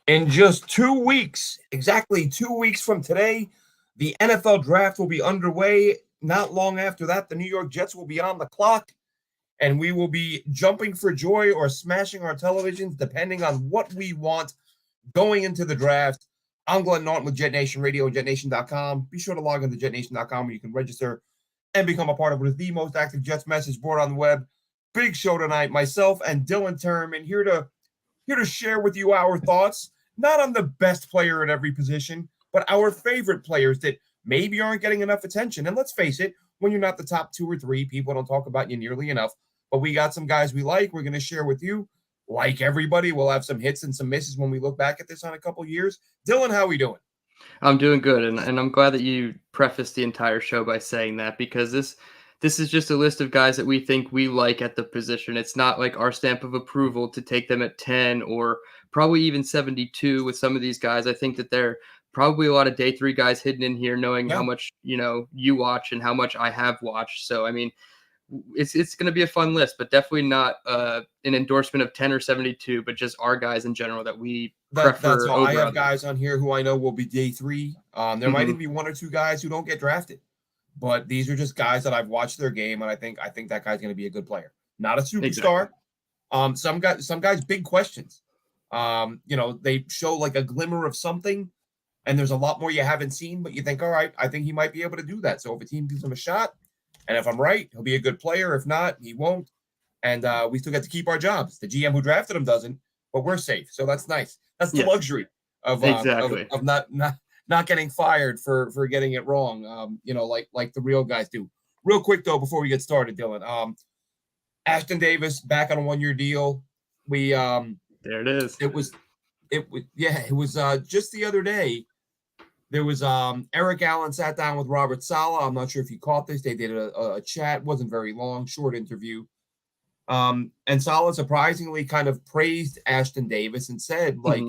In just 2 weeks, exactly 2 weeks from today, the NFL draft will be underway. Not long after that, the New York Jets will be on the clock, and we will be jumping for joy or smashing our televisions, depending on what we want going into the draft. I'm Glenn Norton with JetNation Radio and JetNation.com. Be sure to log on to JetNation.com where you can register and become a part of what is the most active Jets message board on the web. Big show tonight. Myself and Dylan Terman here to share with you our thoughts, not on the best player at every position, but our favorite players that maybe aren't getting enough attention. And let's face it, when you're not the top two or three, people don't talk about you nearly enough. But we got some guys we like. We're going to share with you. Like everybody, we'll have some hits and some misses when we look back at this on a couple years. Dylan, how are we doing? I'm doing good, and I'm glad that you prefaced the entire show by saying that, because this is just a list of guys that we think we like at the position. It's not like our stamp of approval to take them at 10 or probably even 72 with some of these guys. I think that there are probably a lot of day three guys hidden in here, knowing how much you watch and how much I have watched. So I mean, it's going to be a fun list, but definitely not an endorsement of 10 or 72, but just our guys in general that we prefer. That's all. I have guys on here who I know will be day three. There might even be one or two guys who don't get drafted, but these are just guys that I've watched their game, and I think that guy's going to be a good player, not a superstar. Exactly. Some guys, big questions. They show like a glimmer of something, and there's a lot more you haven't seen, but you think, all right, I think he might be able to do that. So if a team gives him a shot, and if I'm right, he'll be a good player. If not, he won't. And we still get to keep our jobs. The GM who drafted him doesn't, but we're safe. So that's nice. That's the luxury of not getting fired for getting it wrong. Like the real guys do. Real quick though, before we get started, Dylan. Ashton Davis back on a 1-year deal. There it is. It was just the other day. There was Eric Allen sat down with Robert Saleh. I'm not sure if you caught this. They did a chat. Wasn't very long, short interview. And Saleh surprisingly kind of praised Ashton Davis and said, like,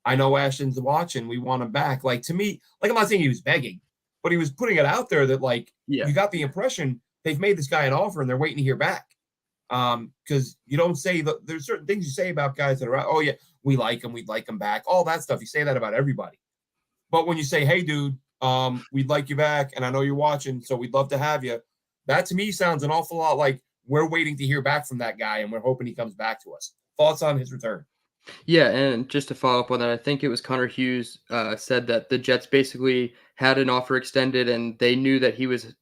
I know Ashton's watching. We want him back. Like, to me, like, I'm not saying he was begging, but he was putting it out there that, like, you got the impression they've made this guy an offer and they're waiting to hear back. Because you don't say that there's certain things you say about guys that are out. Oh, yeah, we like him. We'd like him back. All that stuff. You say that about everybody. But when you say, hey, dude, we'd like you back, and I know you're watching, so we'd love to have you, that to me sounds an awful lot like we're waiting to hear back from that guy, and we're hoping he comes back to us. Thoughts on his return? Yeah, and just to follow up on that, I think it was Connor Hughes said that the Jets basically had an offer extended, and they knew that he was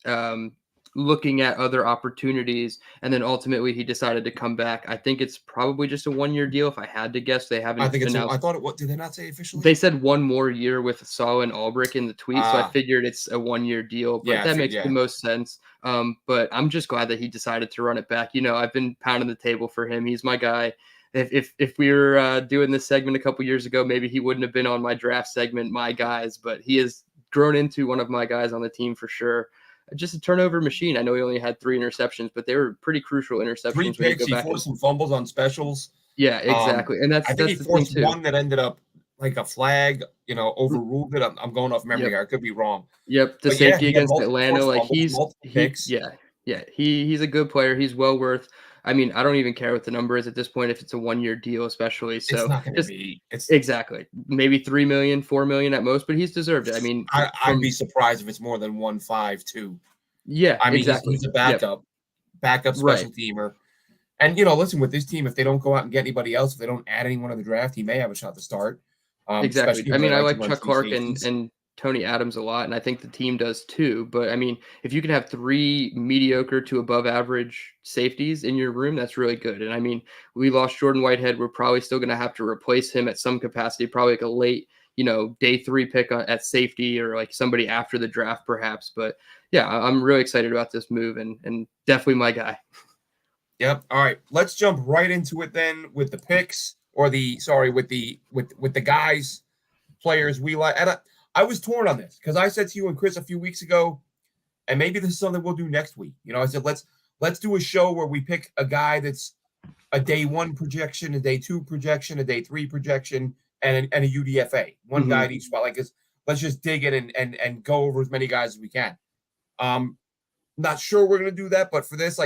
looking at other opportunities, and then ultimately he decided to come back. I think it's probably just a 1-year deal. If I had to guess, they haven't. I think I thought it. What did they not say officially? They said one more year with Saleh and Ulbrich in the tweet, so I figured it's a 1-year deal. But that makes the most sense. But I'm just glad that he decided to run it back. I've been pounding the table for him. He's my guy. If we were doing this segment a couple years ago, maybe he wouldn't have been on my draft segment, my guys. But he has grown into one of my guys on the team for sure. Just a turnover machine. I know he only had 3 interceptions, but they were pretty crucial interceptions. 3 picks. He forced some fumbles on specials. Yeah, exactly. And I think he forced one that ended up like a flag. Overruled it. I'm going off memory here. I could be wrong. Yep. The safety against Atlanta, like he's a good player. He's well worth. I mean, I don't even care what the number is at this point if it's a 1-year deal, especially. So it's not going to be. Exactly. Maybe 3 million, 4 million at most, but he's deserved it. I mean, I'd be surprised if it's more than 1.52. Yeah, I mean, exactly. He's a backup special teamer. And listen, with this team, if they don't go out and get anybody else, if they don't add anyone in the draft, he may have a shot to start. Exactly. I mean, I like Chuck Clark and Tony Adams a lot, and I think the team does too. But I mean, if you can have 3 mediocre to above average safeties in your room, that's really good. And I mean, we lost Jordan Whitehead. We're probably still going to have to replace him at some capacity, probably like a late, day 3 pick at safety, or like somebody after the draft perhaps. But yeah, I'm really excited about this move, and definitely my guy. Yep. All right. Let's jump right into it then with the picks, or with the guys, players we like. And I was torn on this because I said to you and Chris a few weeks ago, and maybe this is something we'll do next week. I said let's do a show where we pick a guy that's a day 1 projection, a day 2 projection, a day 3 projection, and a UDFA. One guy at each spot. Like, let's just dig in and go over as many guys as we can. Not sure we're gonna do that, but for this,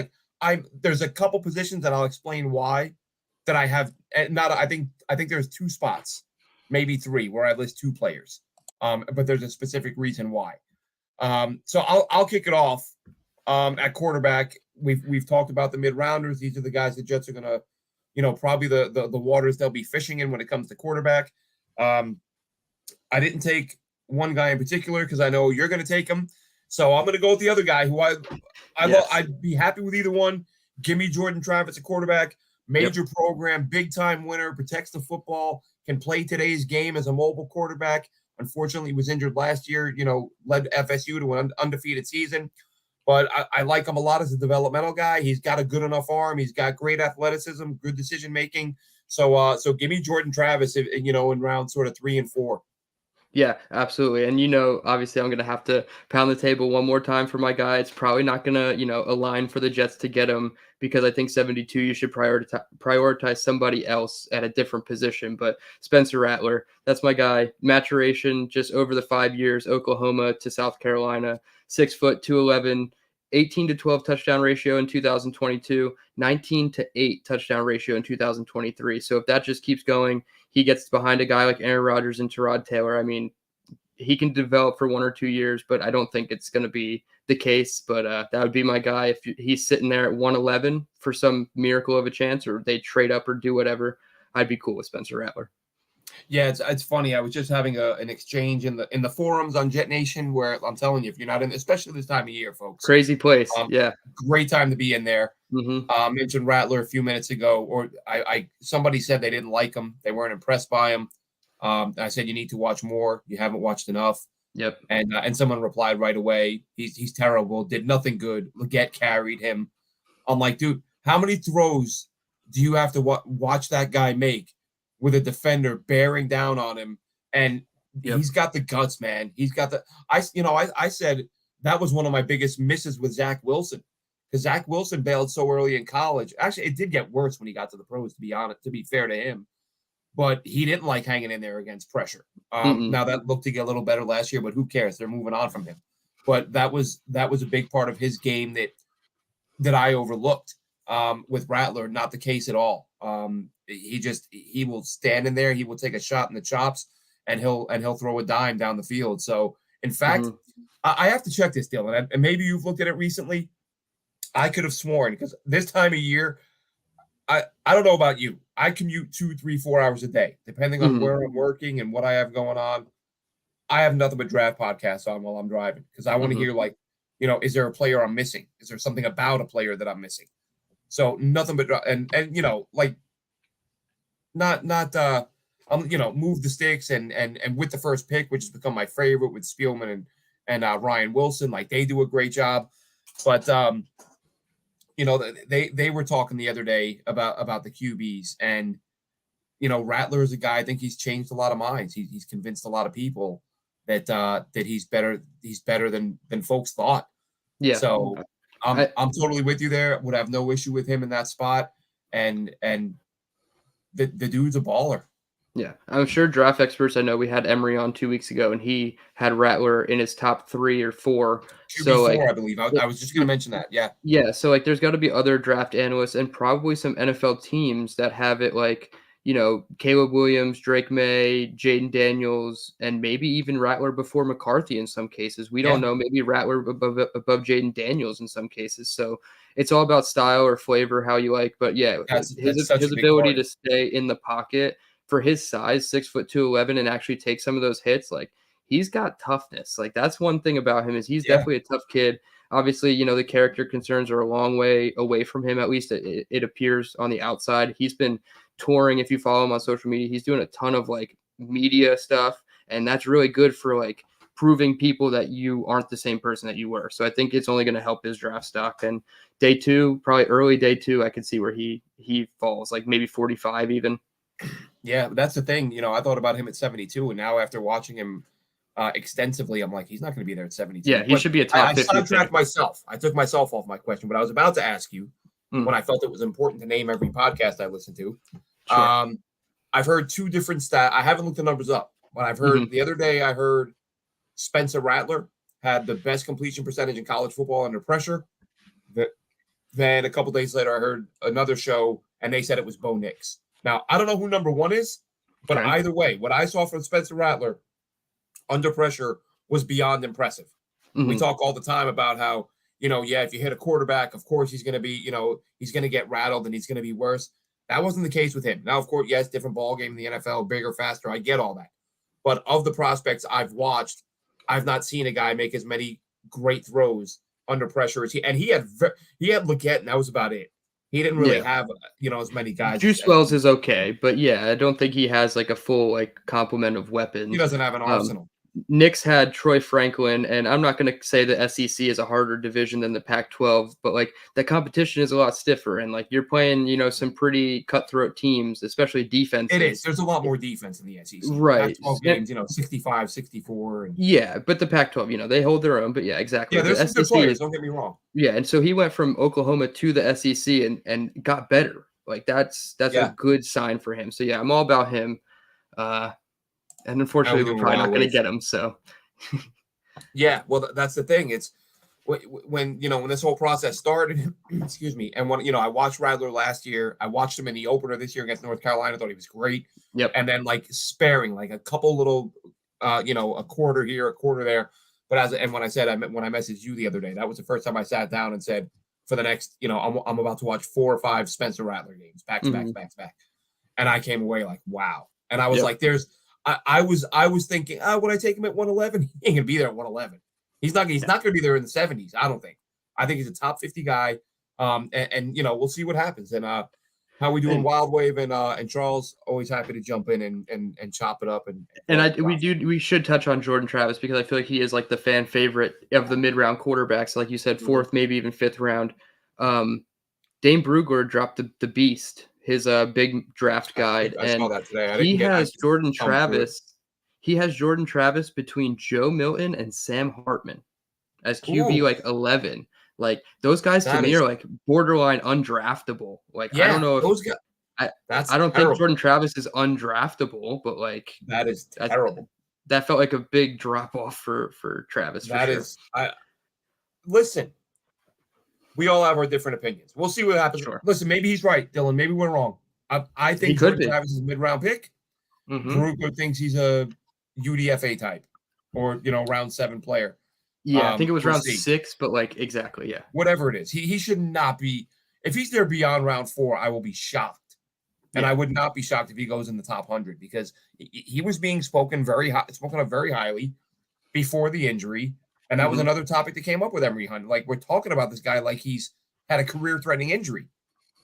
there's a couple positions that I'll explain why that I have not. I think there's 2 spots maybe 3, where I list 2 players. But there's a specific reason why. So I'll kick it off. At quarterback, we've talked about the mid-rounders. These are the guys the Jets are gonna, probably the waters they'll be fishing in when it comes to quarterback. I didn't take one guy in particular because I know you're gonna take him. So I'm gonna go with the other guy who I'd be happy with either one. Give me Jordan Travis at quarterback. Major program, big time winner, protects the football, can play today's game as a mobile quarterback. Unfortunately, he was injured last year, led FSU to an undefeated season. But I like him a lot as a developmental guy. He's got a good enough arm. He's got great athleticism, good decision making. So give me Jordan Travis, in round sort of 3 and 4. Yeah, absolutely. And, obviously I'm going to have to pound the table one more time for my guy. It's probably not going to, align for the Jets to get him because I think 72, you should prioritize somebody else at a different position. But Spencer Rattler, that's my guy. Maturation just over the 5 years, Oklahoma to South Carolina, 6 foot, 211, 18 to 12 touchdown ratio in 2022, 19 to 8 touchdown ratio in 2023. So if that just keeps going, he gets behind a guy like Aaron Rodgers and Tyrod Taylor. I mean, he can develop for 1 or 2 years, but I don't think it's going to be the case. But that would be my guy. If he's sitting there at 111 for some miracle of a chance, or they trade up or do whatever, I'd be cool with Spencer Rattler. Yeah, it's funny. I was just having an exchange in the forums on JetNation where I'm telling you, if you're not in, especially this time of year, folks, crazy place. Yeah, great time to be in there. Mm-hmm. Mentioned Rattler a few minutes ago, or somebody said they didn't like him, they weren't impressed by him. I said you need to watch more. You haven't watched enough. Yep. And someone replied right away, he's terrible. Did nothing good. Leggett carried him. I'm like, dude, how many throws do you have to watch that guy make with a defender bearing down on him? And he's got the guts, man. He's got the. I said that was one of my biggest misses with Zach Wilson. Because Zach Wilson bailed so early in college. Actually, it did get worse when he got to the pros, to be honest, to be fair to him. But he didn't like hanging in there against pressure. Now that looked to get a little better last year, but who cares? They're moving on from him. But that was a big part of his game that I overlooked. With Rattler, not the case at all. He will stand in there, he will take a shot in the chops, and he'll throw a dime down the field. So, in fact, I have to check this, Dylan, and maybe you've looked at it recently. I could have sworn, because this time of year, I don't know about you. I commute 2, 3, 4 hours a day, depending on where I'm working and what I have going on. I have nothing but draft podcasts on while I'm driving because I want to hear, is there a player I'm missing? Is there something about a player that I'm missing? So nothing but move the sticks and with the first pick, which has become my favorite with Spielman and Ryan Wilson, like they do a great job. But they were talking the other day about the QBs, and Rattler is a guy. I think he's changed a lot of minds. He's convinced a lot of people that he's better. He's better than folks thought. Yeah. So I'm totally with you there. Would have no issue with him in that spot, and the dude's a baller. Yeah, I'm sure draft experts. I know we had Emery on 2 weeks ago, and he had Rattler in his top 3 or 4. So, I believe. I was just going to mention that. Yeah. Yeah. So, there's got to be other draft analysts and probably some NFL teams that have it Caleb Williams, Drake May, Jaden Daniels, and maybe even Rattler before McCarthy in some cases. We don't know. Maybe Rattler above Jaden Daniels in some cases. So, it's all about style or flavor, how you like. But, yeah, his ability to stay in the pocket for his size, 6 foot 211, and actually take some of those hits, he's got toughness. That's one thing about him is he's definitely a tough kid. Obviously, the character concerns are a long way away from him. At least it appears on the outside. He's been touring. If you follow him on social media, he's doing a ton of media stuff, and that's really good for proving people that you aren't the same person that you were. So I think it's only going to help his draft stock. And day 2, probably early day 2, I could see where he falls, maybe 45 even. Yeah, that's the thing. I thought about him at 72, and now after watching him extensively, I'm like, he's not going to be there at 72. Yeah, he should be a top 50. I sidetracked myself. I took myself off my question, but I was about to ask you when I felt it was important to name every podcast I listened to. Sure. I've heard 2 different stats. I haven't looked the numbers up, but I've heard the other day, I heard Spencer Rattler had the best completion percentage in college football under pressure. Then a couple days later, I heard another show, and they said it was Bo Nix. Now, I don't know who number 1 is, But Okay. either way, what I saw from Spencer Rattler under pressure was beyond impressive. We Mhm. talk all the time about how, yeah, if you hit a quarterback, of course he's going to be, he's going to get rattled and he's going to be worse. That wasn't the case with him. Now, of course, yes, different ball game in the NFL, bigger, faster. I get all that. But of the prospects I've watched, I've not seen a guy make as many great throws under pressure as he. And he had Leggett, and that was about it. He didn't really Yeah. have as many guys Juice as Wells is okay, but yeah, I don't think he has like a full like complement of he weapons. doesn't have an Um, arsenal. Knicks had Troy Franklin, and I'm not going to say the SEC is a harder division than the Pac-12, but like the competition is a lot stiffer, and like you're playing, some pretty cutthroat teams, especially It is. defenses. There's a lot more defense in the SEC. Right. Pac-12 And games, 65, 64, and yeah, but the Pac-12, they hold their own. But yeah, yeah, exactly. there's The some good SEC players. is Don't get me wrong. yeah, and so he went from Oklahoma to the SEC and got better. Like that's a Yeah, good sign for him. So yeah, I'm all about him. Uh, and how we unfortunately, we're doing, probably not going to Wild? get him. So Yeah, well, that's the thing. It's when when this whole process started. Excuse me. And when I watched Rattler last year, I watched him in the opener this year against North Carolina. Thought he was great. yep. And then like sparing, like a couple little, a quarter here, a quarter there. But when I said when I messaged you the other day, that was the first time I sat down and said for the next, I'm about to watch 4 or 5 Spencer Rattler games back to back to Hmm. back to back, and I came away like wow. And I was Yep. like, I was thinking, would I take him at 111? He ain't gonna be there at 111. He's not Yeah. gonna be there in the 70s. I don't think. I think he's a top 50 guy. And we'll see what happens. And how we doing, And Wild Wave and Charles? Always happy to jump in and chop it up and and talk I about. we should touch on Jordan Travis because I feel like he is like the fan favorite of the mid round quarterbacks. Like you said, Mhm. fourth, maybe even fifth round. Um, Dane Brugler dropped the beast, his big draft guide, I saw and that today. he I has just Jordan thumbed through it. Travis. He has Jordan Travis between Joe Milton and Sam Hartman as QB Ooh, like 11. Like those guys to that me is are like borderline undraftable. Like I don't yeah. know if Those guys. I That's I don't think terrible. Jordan Travis is undraftable, but like That is that terrible. that felt like a big drop off for Travis for That sure. is. I listen. We all have our different opinions. We'll see what happens. Sure. Listen, maybe he's right, Dylan. Maybe we're wrong. I He think could Jordan be. Travis is a mid-round pick. Hmm. Brugler thinks he's a UDFA type or round 7 player. Yeah, I think it was We'll round see. 6, but like exactly, yeah. Whatever it is, he should not be. If he's there beyond round 4, I will be shocked, and I Yeah. would not be shocked if he goes in the top 100 because he was being spoken of very highly before the injury, and that was Hmm. another topic that came up with Emory Hunt. Like we're talking about this guy like he's had a career-threatening injury.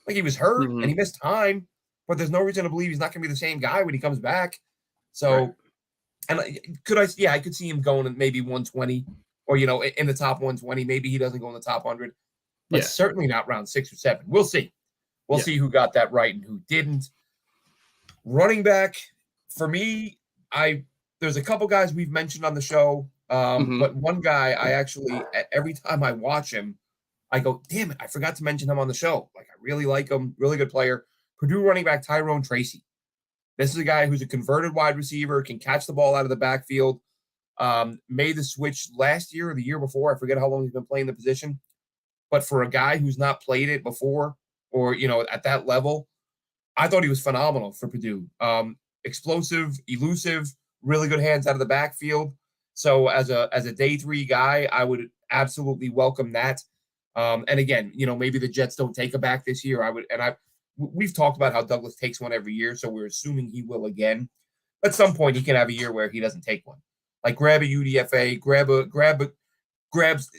Like he was hurt and Hmm. he missed time, but there's no reason to believe he's not going to be the same guy when he comes back. Right. So, and I could see him going in maybe 120 or, in the top 120. Maybe he doesn't go in the top 100, but Yeah. certainly not round 6 or 7. We'll see. We'll Yeah. see who got that right and who didn't. Running back, for me, there's a couple guys we've mentioned on the show, Hmm. but one guy I actually, every time I watch him, I go, damn it, I forgot to mention him on the show. Like, I really like him, really good player. Purdue running back Tyrone Tracy. This is a guy who's a converted wide receiver, can catch the ball out of the backfield. Made the switch last year or the year before. I forget how long he's been playing the position. But for a guy who's not played it before or, at that level, I thought he was phenomenal for Purdue. Explosive, elusive, really good hands out of the backfield. So as a day 3 guy, I would absolutely welcome that. And again, maybe the Jets don't take a back this year. We've talked about how Douglas takes one every year, so we're assuming he will again. At some point, he can have a year where he doesn't take one. Like grab a UDFA, grabs.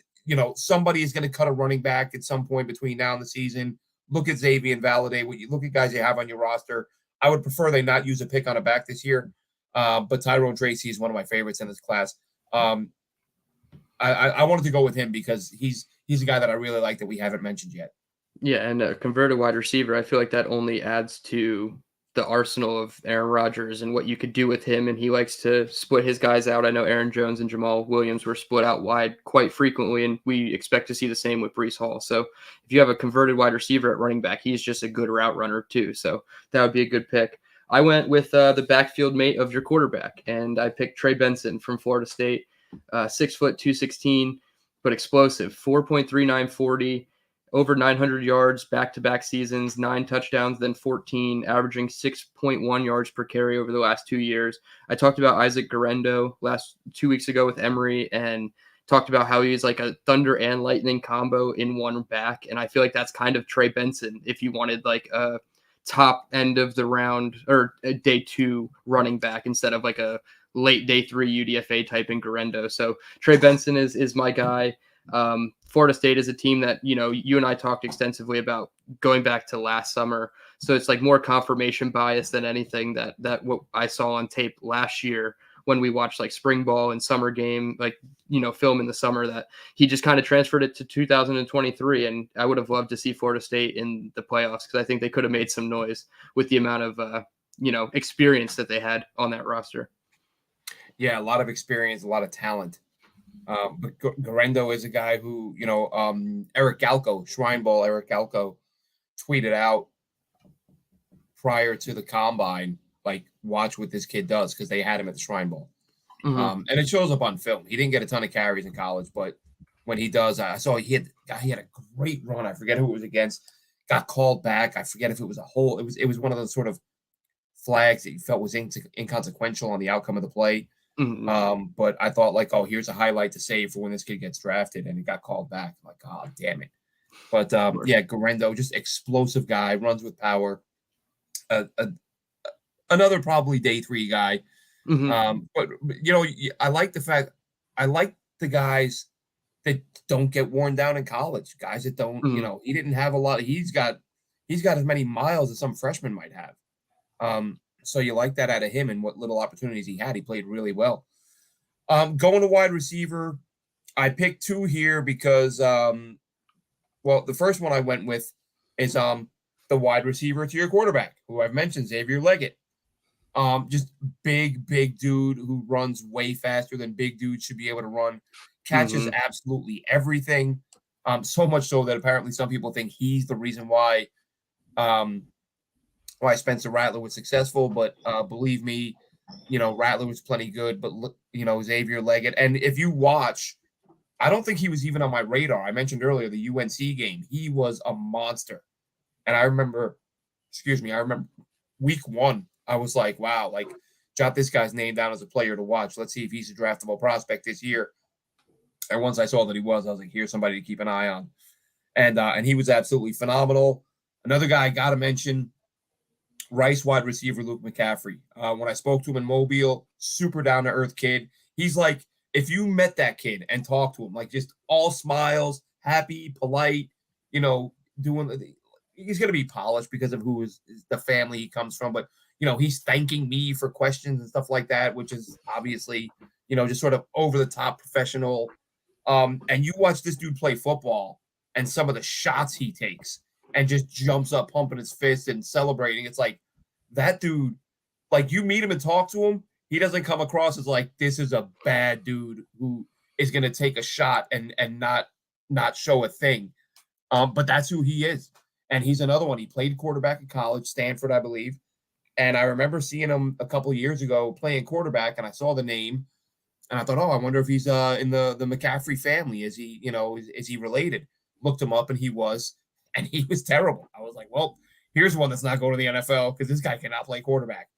Somebody is going to cut a running back at some point between now and the season. Look at Xavier and validate what you look at guys you have on your roster. I would prefer they not use a pick on a back this year. But Tyrone Tracy is one of my favorites in this class. I wanted to go with him because he's a guy that I really like that we haven't mentioned yet. Yeah, and a converted wide receiver, I feel like that only adds to the arsenal of Aaron Rodgers and what you could do with him. And he likes to split his guys out. I know Aaron Jones and Jamal Williams were split out wide quite frequently, and we expect to see the same with Breece Hall. So if you have a converted wide receiver at running back, he's just a good route runner too. So that would be a good pick. I went with the backfield mate of your quarterback, and I picked Trey Benson from Florida State, 6 foot 216, but explosive, 4.3940. over 900 yards back-to-back seasons, 9 touchdowns, then 14, averaging 6.1 yards per carry over the last 2 years. I talked about Isaac Guerendo 2 weeks ago with Emory, and talked about how he's like a thunder and lightning combo in one back. And I feel like that's kind of Trey Benson if you wanted like a top end of the round or a day 2 running back instead of like a late day 3 UDFA type in Guerendo. So Trey Benson is my guy. Florida State is a team that, you and I talked extensively about going back to last summer. So it's like more confirmation bias than anything that what I saw on tape last year when we watched like spring ball and summer game, like, film in the summer, that he just kind of transferred it to 2023. And I would have loved to see Florida State in the playoffs because I think they could have made some noise with the amount of, experience that they had on that roster. Yeah, a lot of experience, a lot of talent. But Guerendo is a guy who, Eric Galco, Shrine Ball Eric Galco, tweeted out prior to the combine, like, watch what this kid does, because they had him at the Shrine Bowl. Mm-hmm. And it shows up on film. He didn't get a ton of carries in college, but when he does, I saw he had a great run. I forget who it was against. Got called back. I forget if it was a hole. It was one of those sort of flags that you felt was inconsequential on the outcome of the play. Mm-hmm. But I thought, like, oh, here's a highlight to save for when this kid gets drafted, and he got called back. I'm like, oh, damn it. But yeah, Guerendo, just explosive guy, runs with power. Another probably day 3 guy. Mm-hmm. But I like the guys that don't get worn down in college. Guys that don't, Mm-hmm. he didn't have a lot. He's got as many miles as some freshmen might have. So you like that out of him, and what little opportunities he had, he played really well. Going to wide receiver, I picked 2 here because, well, the first one I went with is the wide receiver to your quarterback, who I've mentioned, Xavier Leggett. Just big dude who runs way faster than big dudes should be able to run, catches Mm-hmm. absolutely everything. So much so that apparently some people think he's the reason why Spencer Rattler was successful. But believe me, Rattler was plenty good, but Xavier Leggett. And if you watch, I don't think he was even on my radar. I mentioned earlier the UNC game. He was a monster. And I remember week 1, I was like, wow, like, jot this guy's name down as a player to watch. Let's see if he's a draftable prospect this year. And once I saw that he was, I was like, here's somebody to keep an eye on. And he was absolutely phenomenal. Another guy I got to mention, Rice wide receiver Luke McCaffrey. When I spoke to him in Mobile, super down-to-earth kid. He's like, if you met that kid and talked to him, like, just all smiles, happy, polite, he's going to be polished because of who is the family he comes from. But, he's thanking me for questions and stuff like that, which is obviously, just sort of over-the-top professional. And you watch this dude play football and some of the shots he takes and just jumps up, pumping his fist and celebrating. It's like, that dude, like, you meet him and talk to him, he doesn't come across as like, this is a bad dude who is going to take a shot and not show a thing. But that's who he is. And he's another one. He played quarterback in college, Stanford, I believe. And I remember seeing him a couple of years ago playing quarterback, and I saw the name, and I thought, oh, I wonder if he's in the McCaffrey family. Is he, is he related? Looked him up, and he was terrible. I was like, well, here's one that's not going to the NFL because this guy cannot play quarterback.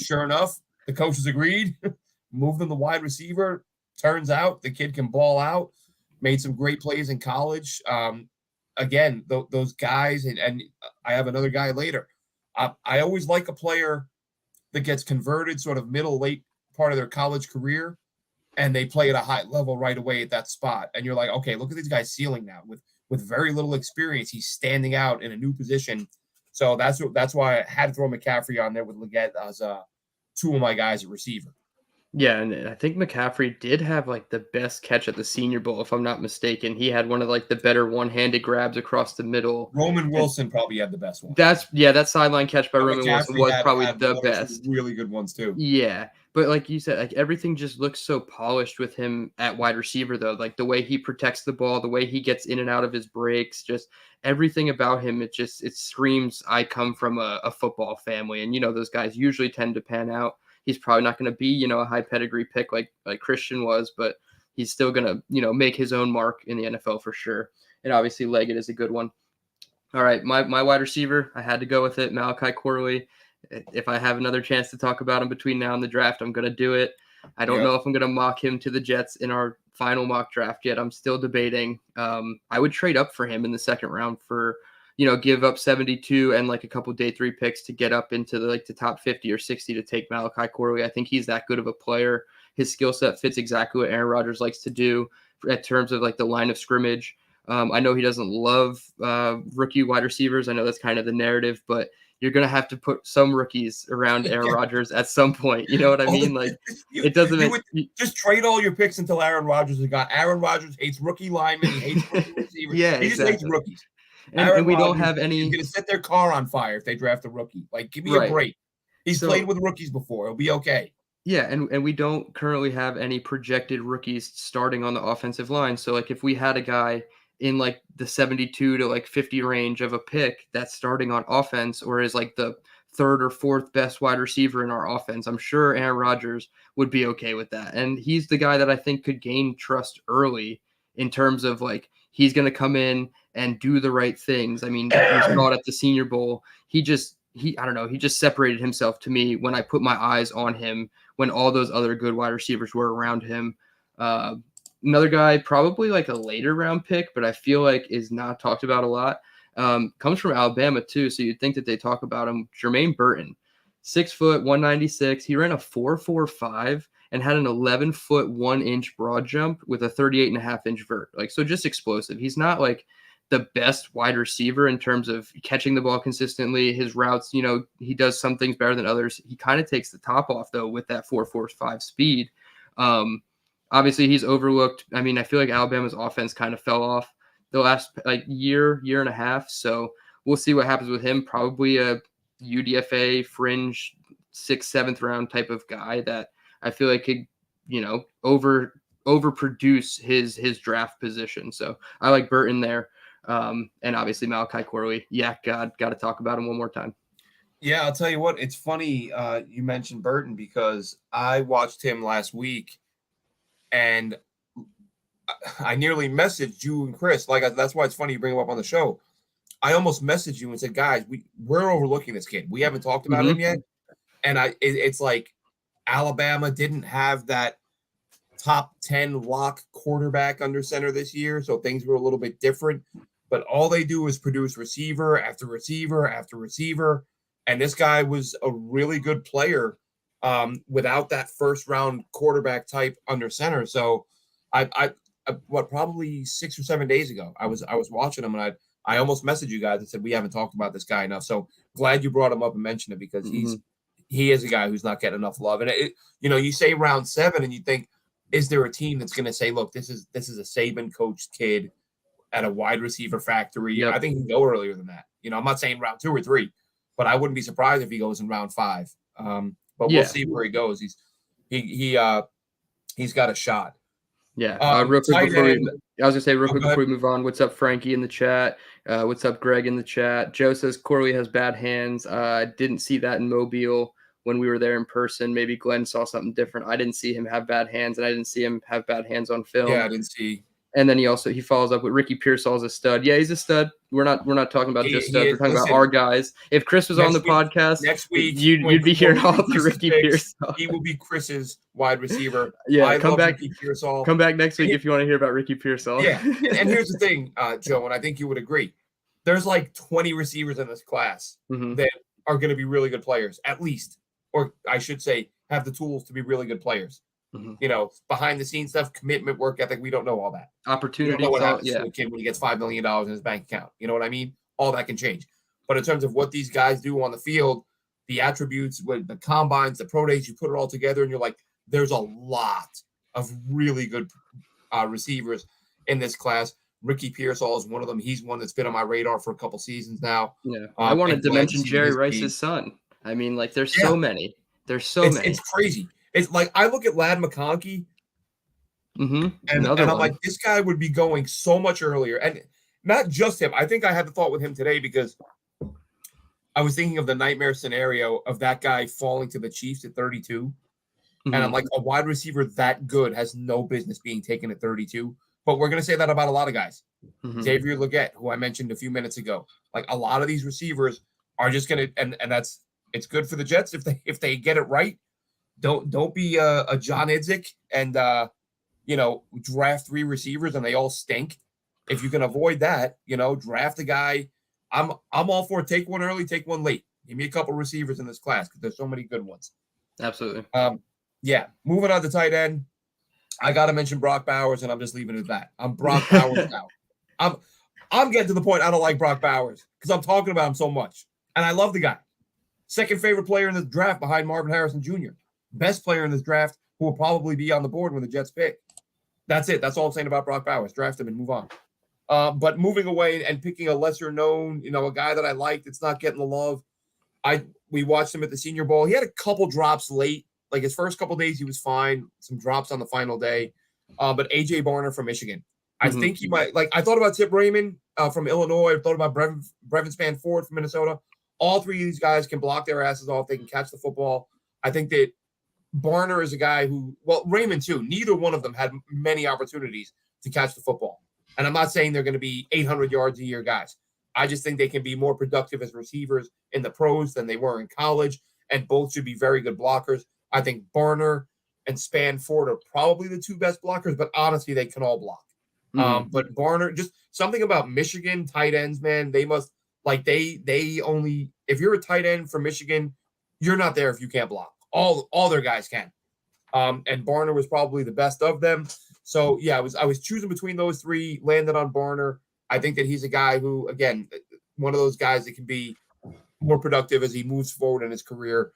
Sure enough, the coaches agreed, moved him to wide receiver. Turns out the kid can ball out, made some great plays in college. Again, those guys, and I have another guy later. I always like a player that gets converted sort of middle, late part of their college career, and they play at a high level right away at that spot. And you're like, okay, look at this guy's ceiling now. With very little experience, he's standing out in a new position. So that's why I had to throw McCaffrey on there with Leggett as 2 of my guys at receiver. Yeah, and I think McCaffrey did have like the best catch at the Senior Bowl, if I'm not mistaken. He had one of like the better one-handed grabs across the middle. Roman Wilson probably had the best one. That sideline catch by But Roman Wilson McCaffrey was had probably one the or two best. really good ones too. Yeah, but like you said, like everything just looks so polished with him at wide receiver, though. Like the way he protects the ball, the way he gets in and out of his breaks, just everything about him. It screams, I come from a football family, and those guys usually tend to pan out. He's probably not going to be, a high pedigree pick like Christian was, but he's still going to, make his own mark in the NFL for sure. and obviously Leggett is a good one. All right, my wide receiver, I had to go with it, Malachi Corley. If I have another chance to talk about him between now and the draft, I'm going to do it. I don't know if I'm going to mock him to the Jets in our final mock draft yet. I'm still debating. I would trade up for him in the second round for, give up 72 and like a couple day 3 picks to get up into the top 50 or 60 to take Malachi Corley. I think he's that good of a player. His skill set fits exactly what Aaron Rodgers likes to do in terms of like the line of scrimmage. I know he doesn't love rookie wide receivers. I know that's kind of the narrative, but you're going to have to put some rookies around Aaron Rodgers at some point. You know what I mean? Like, it doesn't just trade all your picks until Aaron Rodgers is gone. Aaron Rodgers hates rookie linemen. He hates rookie receivers. Yeah, he just hates rookies. And we don't have any. He's going to set their car on fire if they draft a rookie. Like, give me a break. He's played with rookies before. He'll be okay. Yeah, and we don't currently have any projected rookies starting on the offensive line. So, like, if we had a guy in like the 72 to like 50 range of a pick that's starting on offense, or is like the third or fourth best wide receiver in our offense, I'm sure Aaron Rodgers would be okay with that. And he's the guy that I think could gain trust early in terms of like, he's going to come in and do the right things. I mean, we saw it at the Senior Bowl. He just separated himself to me when I put my eyes on him when all those other good wide receivers were around him. Another guy, probably like a later round pick, but I feel like is not talked about a lot. Comes from Alabama too, so you'd think that they talk about him. Jermaine Burton, 6 foot, 196. He ran a 4.45 and had an 11 foot 1 inch broad jump with a 38.5-inch vert. Like, so just explosive. He's not like the best wide receiver in terms of catching the ball consistently. His routes, he does some things better than others. He kind of takes the top off though with that 4.45 speed. Obviously, he's overlooked. I mean, I feel like Alabama's offense kind of fell off the last year and a half. So we'll see what happens with him. Probably a UDFA fringe 6th, 7th round type of guy that I feel like could, overproduce his draft position. So I like Burton there. And obviously Malachi Corley. Yeah, got to talk about him one more time. Yeah, I'll tell you what. It's funny you mentioned Burton because I watched him last week. And I nearly messaged you and Chris. That's why it's funny you bring him up on the show. I almost messaged you and said, guys, we're overlooking this kid. We haven't talked about him yet. And it's like Alabama didn't have that top 10 lock quarterback under center this year. So things were a little bit different. But all they do is produce receiver after receiver after receiver. And this guy was a really good player. Without that first round quarterback type under center. So I probably 6 or 7 days ago, I was watching him and I almost messaged you guys and said, we haven't talked about this guy enough. So glad you brought him up and mentioned it because he is a guy who's not getting enough love. And you say round 7 and you think, is there a team that's going to say, look, this is a Saban coached kid at a wide receiver factory. Yep. I think he can go earlier than that. I'm not saying round 2 or 3, but I wouldn't be surprised if he goes in round 5. But we'll see where he goes. He's got a shot. Yeah. Real quick before we move on, what's up, Frankie in the chat? What's up, Greg in the chat? Joe says Corley has bad hands. Didn't see that in Mobile when we were there in person. Maybe Glenn saw something different. I didn't see him have bad hands, and I didn't see him have bad hands on film. Yeah, I didn't see. And then he follows up with Ricky Pearsall is a stud. Yeah, he's a stud. We're not talking about just studs. We're talking about our guys. If Chris was on the podcast next week, you'd be hearing all the Ricky Pearsall. He will be Chris's wide receiver. Yeah, come back next week and if you want to hear about Ricky Pearsall. Yeah, and here's the thing, Joe, and I think you would agree. There's like 20 receivers in this class that are going to be really good players, at least, or I should say, have the tools to be really good players. Behind the scenes stuff, commitment, work ethic. We don't know all that. Opportunity. We don't know what happens to a kid when he gets $5 million in his bank account. You know what I mean? All that can change. But in terms of what these guys do on the field, the attributes, with the combines, the pro days, you put it all together, and you're like, there's a lot of really good receivers in this class. Ricky Pearsall is one of them. He's one that's been on my radar for a couple seasons now. Yeah, I wanted to mention Jerry Rice's son. I mean, like, there's so many. There's so many. It's crazy. It's like I look at Lad McConkey, and I'm like, this guy would be going so much earlier. And not just him. I think I had the thought with him today because I was thinking of the nightmare scenario of that guy falling to the Chiefs at 32. And I'm like, a wide receiver that good has no business being taken at 32. but we're going to say that about a lot of guys. Mhm. Xavier Legette, who I mentioned a few minutes ago, like a lot of these receivers are just going to, and it's good for the Jets if they get it right. Don't be a John Idzik and draft 3 receivers and they all stink. If you can avoid that, draft a guy. I'm all for take one early, take one late. Give me a couple receivers in this class because there's so many good ones. Absolutely. Yeah. Moving on to tight end, I got to mention Brock Bowers, and I'm just leaving it at that. I'm Brock Bowers now. I'm getting to the point I don't like Brock Bowers because I'm talking about him so much, and I love the guy. Second favorite player in the draft behind Marvin Harrison Jr. Best player in this draft who will probably be on the board when the Jets pick. That's it. That's all I'm saying about Brock Bowers. Draft him and move on. But moving away and picking a lesser known, a guy that I liked that's not getting the love. We watched him at the Senior Bowl. He had a couple drops late. Like his first couple days, he was fine. Some drops on the final day. But A.J. Barner from Michigan. I think he might, I thought about Tip Raymond from Illinois. I thought about Brevin Spann-Ford from Minnesota. All 3 of these guys can block their asses off. They can catch the football. I think that Barner is a guy who, Raymond too, neither one of them had many opportunities to catch the football. And I'm not saying they're going to be 800 yards a year guys. I just think they can be more productive as receivers in the pros than they were in college, and both should be very good blockers. I think Barner and Spann-Ford are probably the 2 best blockers, but honestly, they can all block. But Barner, just something about Michigan tight ends, man, they must, they only, if you're a tight end from Michigan, you're not there if you can't block. All their guys can. And Barner was probably the best of them. So, yeah, I was choosing between those 3, landed on Barner. I think that he's a guy who, again, one of those guys that can be more productive as he moves forward in his career.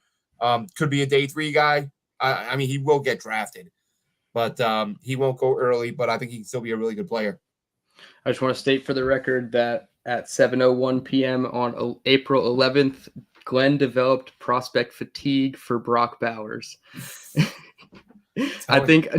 Could be a day 3 guy. I mean, he will get drafted, but he won't go early, but I think he can still be a really good player. I just want to state for the record that at 7:01 p.m. on April 11th, Glenn developed prospect fatigue for Brock Bowers. I think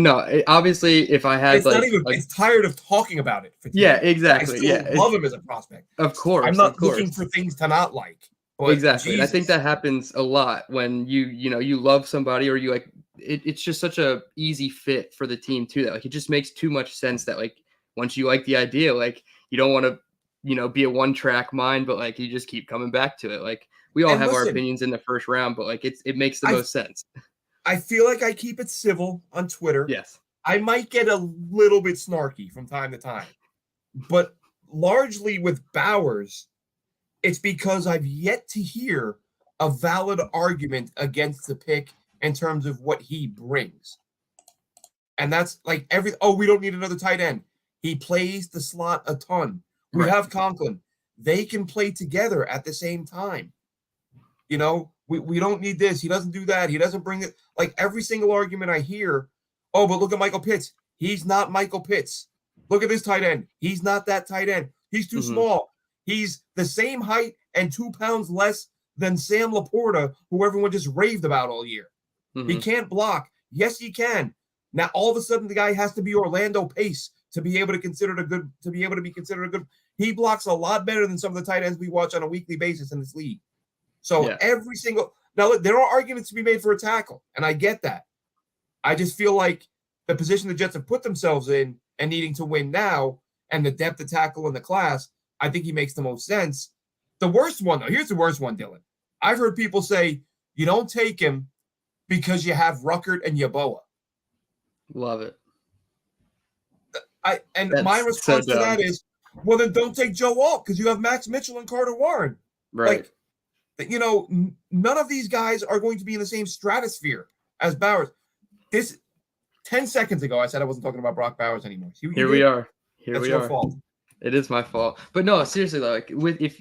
obviously if I had it's not even it's tired of talking about it. Yeah, exactly. I still love him as a prospect. Of course. I'm not looking for things to not like. But exactly. And I think that happens a lot when you love somebody or you like it's just such a easy fit for the team too that it just makes too much sense that once you like the idea, you don't want to, be a one-track mind, but you just keep coming back to it. We all have our opinions in the first round, but it makes the most sense. I feel like I keep it civil on Twitter. Yes. I might get a little bit snarky from time to time, but largely with Bowers, it's because I've yet to hear a valid argument against the pick in terms of what he brings. And that's we don't need another tight end. He plays the slot a ton. We have Conklin. They can play together at the same time. We don't need this. He doesn't do that. He doesn't bring it. Every single argument I hear, but look at Michael Pitts. He's not Michael Pitts. Look at this tight end. He's not that tight end. He's too small. He's the same height and 2 pounds less than Sam Laporta, who everyone just raved about all year. He can't block. Yes, he can. Now, all of a sudden, the guy has to be Orlando Pace to be able to be considered a good. He blocks a lot better than some of the tight ends we watch on a weekly basis in this league. So now there are arguments to be made for a tackle, and I get that. I just feel like the position the Jets have put themselves in and needing to win now, and the depth of tackle in the class, I think he makes the most sense. The worst one, though, here's the worst one, Dylan. I've heard people say you don't take him because you have Ruckert and Yeboah. Love it. My response to that is, well, then don't take Joe Alt because you have Max Mitchell and Carter Warren. Right. None of these guys are going to be in the same stratosphere as Bowers. 10 seconds ago, I said I wasn't talking about Brock Bowers anymore. Here we are. That's your fault. It is my fault. But no, seriously,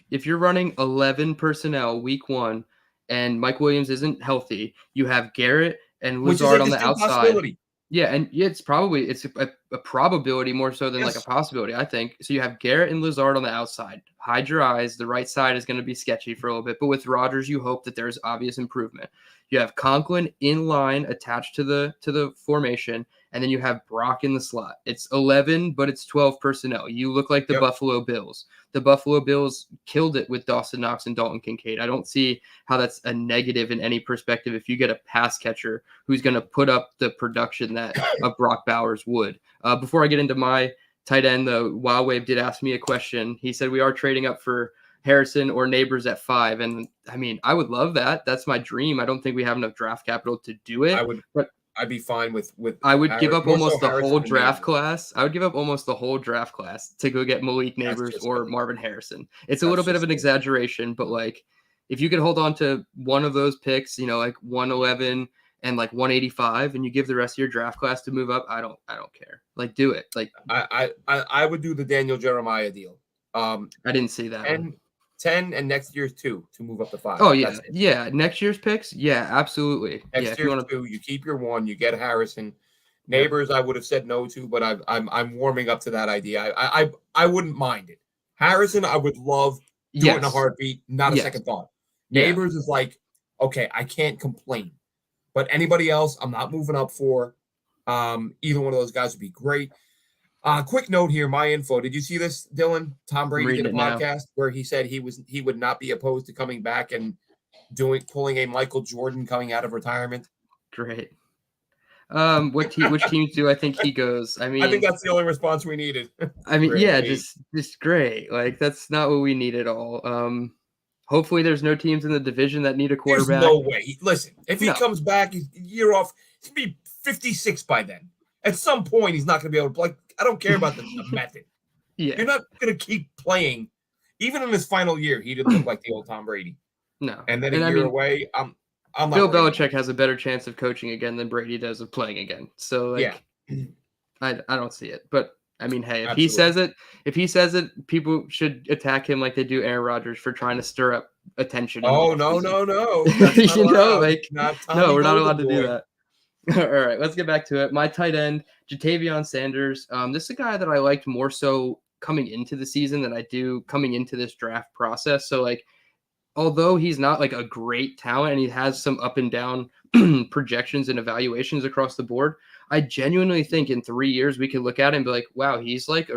if you're running 11 personnel week 1 and Mike Williams isn't healthy, you have Garrett and Lazard on the outside. Yeah, and it's a probability more so than a possibility, I think. So you have Garrett and Lazard on the outside. Hide your eyes. The right side is going to be sketchy for a little bit, but with Rodgers, you hope that there's obvious improvement. You have Conklin in line attached to the formation, and then you have Brock in the slot. It's 11, but it's 12 personnel. You look like the Buffalo Bills. The Buffalo Bills killed it with Dawson Knox and Dalton Kincaid. I don't see how that's a negative in any perspective if you get a pass catcher who's going to put up the production that a Brock Bowers would. Before I get into my tight end, the Wild Wave did ask me a question. He said we are trading up for Harrison or Neighbors at 5. And I mean, I would love that. That's my dream. I don't think we have enough draft capital to do it. I'd be fine with I would give up more so almost the Harrison whole than draft Neighbors. class. I would give up almost the whole draft class to go get Malik Neighbors or silly. Marvin Harrison. It's a little bit of an exaggeration, but like if you could hold on to one of those picks, you know, like 111 and like 185, and you give the rest of your draft class to move up, I don't care. Like do it. Like I would do the Daniel Jeremiah deal. I didn't see that. 10 and next year's 2 to move up to 5. Oh yeah, yeah. Next year's picks, yeah, absolutely. Next year's 2, you keep your 1, you get Harrison. Neighbors, I would have said no to, but I'm warming up to that idea. I wouldn't mind it. Harrison, I would love do it in a heartbeat, not a second thought. Neighbors is like, okay, I can't complain, but anybody else, I'm not moving up for. Either one of those guys would be great. Quick note here, my info. Did you see this, Dylan? Tom Brady did a podcast where he said he would not be opposed to coming back and pulling a Michael Jordan coming out of retirement. Great. Which teams do I think he goes? I mean, I think that's the only response we needed. I mean, yeah, just great. Like that's not what we need at all. Hopefully there's no teams in the division that need a quarterback. There's no way. Listen, if he comes back, he's a year off. He's gonna be 56 by then. At some point, he's not going to be able to play. I don't care about the method. Yeah. You're not going to keep playing. Even in his final year, he didn't look like the old Tom Brady. No. And then a year away, I'm not Bill Belichick has a better chance of coaching again than Brady does of playing again. So, like, I don't see it. But, I mean, hey, if he says it, people should attack him like they do Aaron Rodgers for trying to stir up attention. Oh, no. You know, like, no, we're not allowed to do that. All right, let's get back to it. My tight end, Jatavion Sanders. This is a guy that I liked more so coming into the season than I do coming into this draft process. So, like, although he's not like a great talent and he has some up and down projections and evaluations across the board, I genuinely think in 3 years we could look at him and be like, wow, he's like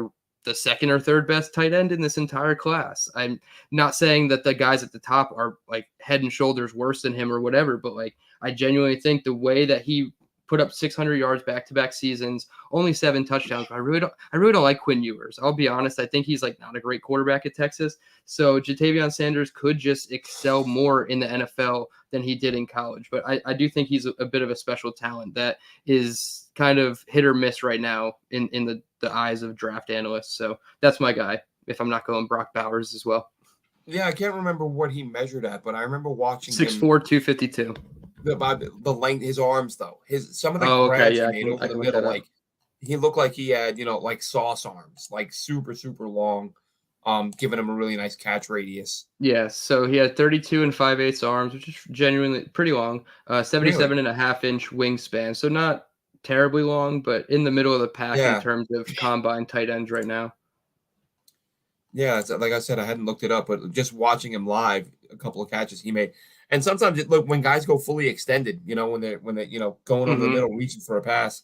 the second or third best tight end in this entire class. I'm not saying that the guys at the top are like head and shoulders worse than him or whatever, but like I genuinely think the way that he put up 600 yards back-to-back seasons, only 7 touchdowns. I really don't like Quinn Ewers. I'll be honest. I think he's like not a great quarterback at Texas. So Jatavion Sanders could just excel more in the NFL than he did in college. But I do think he's a bit of a special talent that is kind of hit or miss right now in the eyes of draft analysts. So that's my guy, if I'm not going Brock Bowers as well. Yeah, I can't remember what he measured at, but I remember watching 6'4", 252. The length, his arms though, some of the grabs he made over the middle, like he looked like he had, like sauce arms, like super, super long, giving him a really nice catch radius. Yeah, so he had 32 and 5/8 arms, which is genuinely pretty long, 77 and a half inch wingspan. So not terribly long, but in the middle of the pack in terms of combine tight ends right now. Yeah, like I said, I hadn't looked it up, but just watching him live, a couple of catches he made. And sometimes when guys go fully extended, when they're going over the middle, reaching for a pass.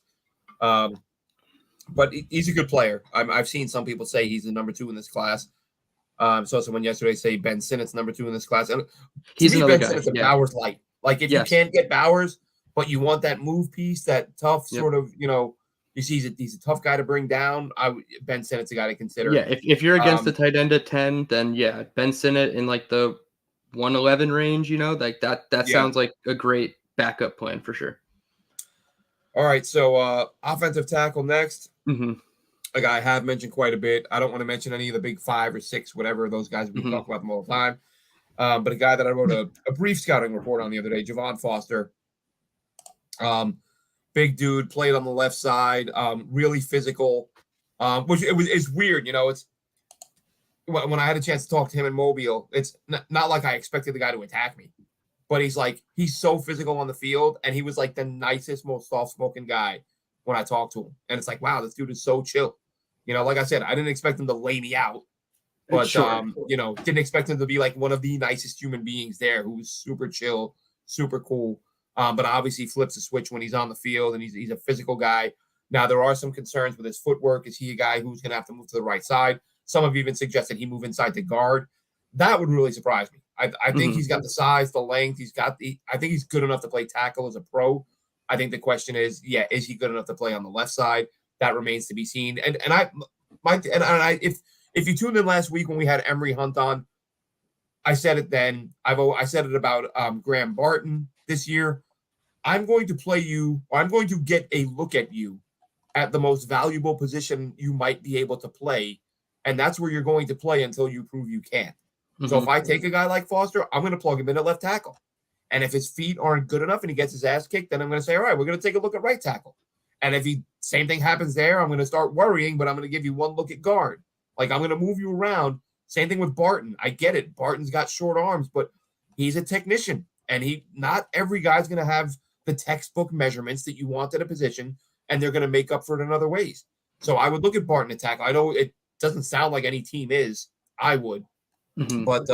But he's a good player. I've seen some people say he's the number 2 in this class. So someone yesterday say Ben Sinnott's number 2 in this class. And he's another Ben guy. Sinnott's a Bowers light. Like if you can't get Bowers, but you want that move piece, that tough sort of, you see he's a tough guy to bring down. Ben Sinnott's a guy to consider. Yeah, if you're against the tight end at 10, then yeah, Ben Sinnott in like the 111 range, like that sounds like a great backup plan for sure. All right, so offensive tackle next. Mm-hmm. A guy I have mentioned quite a bit. I don't want to mention any of the big 5 or 6, whatever those guys. We talk about them all the time. But a guy that I wrote a brief scouting report on the other day, Javon Foster. Big dude, played on the left side, really physical. Which it's weird, it's when I had a chance to talk to him in Mobile, it's not like I expected the guy to attack me, but he's so physical on the field, and he was like the nicest, most soft-spoken guy when I talked to him. And it's like, wow, this dude is so chill. Like I said, I didn't expect him to lay me out, but didn't expect him to be like one of the nicest human beings there, who was super chill, super cool. But obviously flips a switch when he's on the field, and he's a physical guy. Now, there are some concerns with his footwork. Is he a guy who's going to have to move to the right side? Some have even suggested he move inside to guard. That would really surprise me. I think he's got the size, the length. I think he's good enough to play tackle as a pro. I think the question is, is he good enough to play on the left side? That remains to be seen. And if you tuned in last week when we had Emery Hunt on, I said it then. I said it about Graham Barton this year. I'm going to play you, or I'm going to get a look at you at the most valuable position you might be able to play, and that's where you're going to play until you prove you can. So if I take a guy like Foster, I'm going to plug him in at left tackle. And if his feet aren't good enough and he gets his ass kicked, then I'm going to say, all right, we're going to take a look at right tackle. And if same thing happens there, I'm going to start worrying, but I'm going to give you one look at guard. Like, I'm going to move you around. Same thing with Barton. I get it. Barton's got short arms, but he's a technician. And not every guy's going to have the textbook measurements that you want at a position, and they're going to make up for it in other ways. So I would look at Barton at tackle. I know it doesn't sound like any team is. I would. But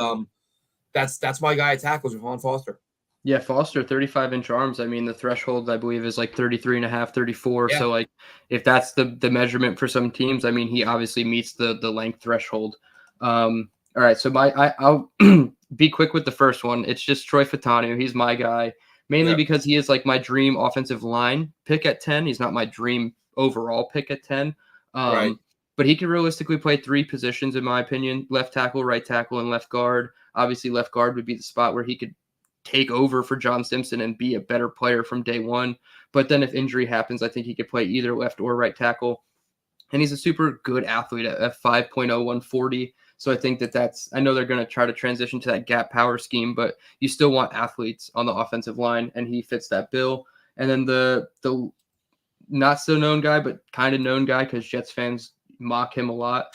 that's my guy at tackles, Javon Foster. Yeah, Foster, 35-inch arms. I mean, the threshold, I believe, is like 33 and a half, 34. Yeah. So, like, if that's the measurement for some teams, I mean, he obviously meets the length threshold. All right, so I'll be quick with the first one. It's just Troy Fautanu. He's my guy, mainly because he is like my dream offensive line pick at 10. He's not my dream overall pick at 10. Right. But he can realistically play three positions, in my opinion: left tackle, right tackle, and left guard. Obviously, left guard would be the spot where he could take over for John Simpson and be a better player from day one. But then if injury happens, I think he could play either left or right tackle. And he's a super good athlete at 5.0, 140. So I think I know they're going to try to transition to that gap power scheme, but you still want athletes on the offensive line, and he fits that bill. And then the not so known guy, but kind of known guy, because Jets fans mock him a lot,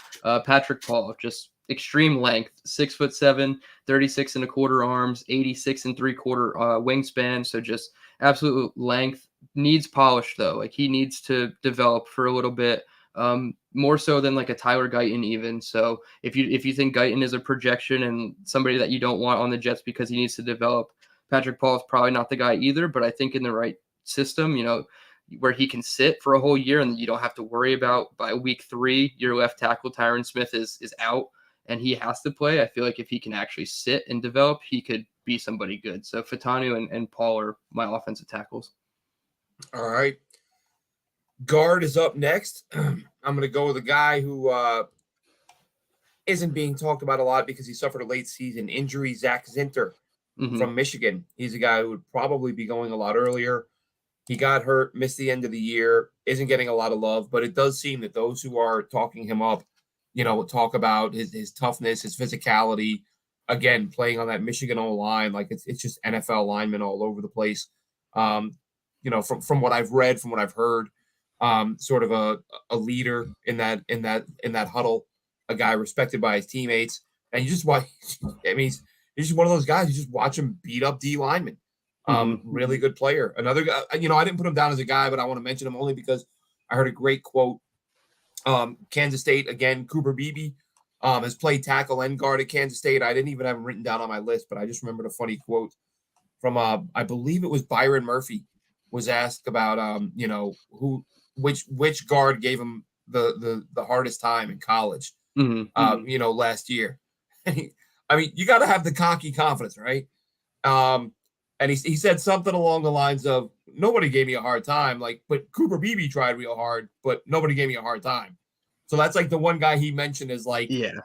Patrick Paul, just extreme length, 6'7", 36 and a quarter arms, 86 and 3/4 wingspan. So just absolute length. Needs polish though. Like, he needs to develop for a little bit, more so than like a Tyler Guyton even. So if you think Guyton is a projection and somebody that you don't want on the Jets because he needs to develop, Patrick Paul is probably not the guy either. But I think in the right system, where he can sit for a whole year and you don't have to worry about by week 3 your left tackle Tyron Smith is out and he has to play. I feel like if he can actually sit and develop, he could be somebody good. So Fautanu and Paul are my offensive tackles. All right. Guard is up next. I'm going to go with a guy who isn't being talked about a lot because he suffered a late season injury, Zach Zinter from Michigan. He's a guy who would probably be going a lot earlier. He got hurt, missed the end of the year, isn't getting a lot of love, but it does seem that those who are talking him up, talk about his toughness, his physicality. Again, playing on that Michigan O-line, like it's just NFL linemen all over the place. From what I've read, from what I've heard, sort of a leader in that huddle, a guy respected by his teammates, and you just watch. I mean, he's just one of those guys. You just watch him beat up D linemen. Really good player. Another guy. I didn't put him down as a guy, but I want to mention him only because I heard a great quote. Kansas State again. Cooper Beebe has played tackle and guard at Kansas State. I didn't even have him written down on my list, but I just remembered a funny quote from I believe it was Byron Murphy was asked about which guard gave him the hardest time in college last year. I mean, you got to have the cocky confidence, right? And he said something along the lines of, nobody gave me a hard time, but Cooper Beebe tried real hard, but nobody gave me a hard time. So that's like the one guy he mentioned is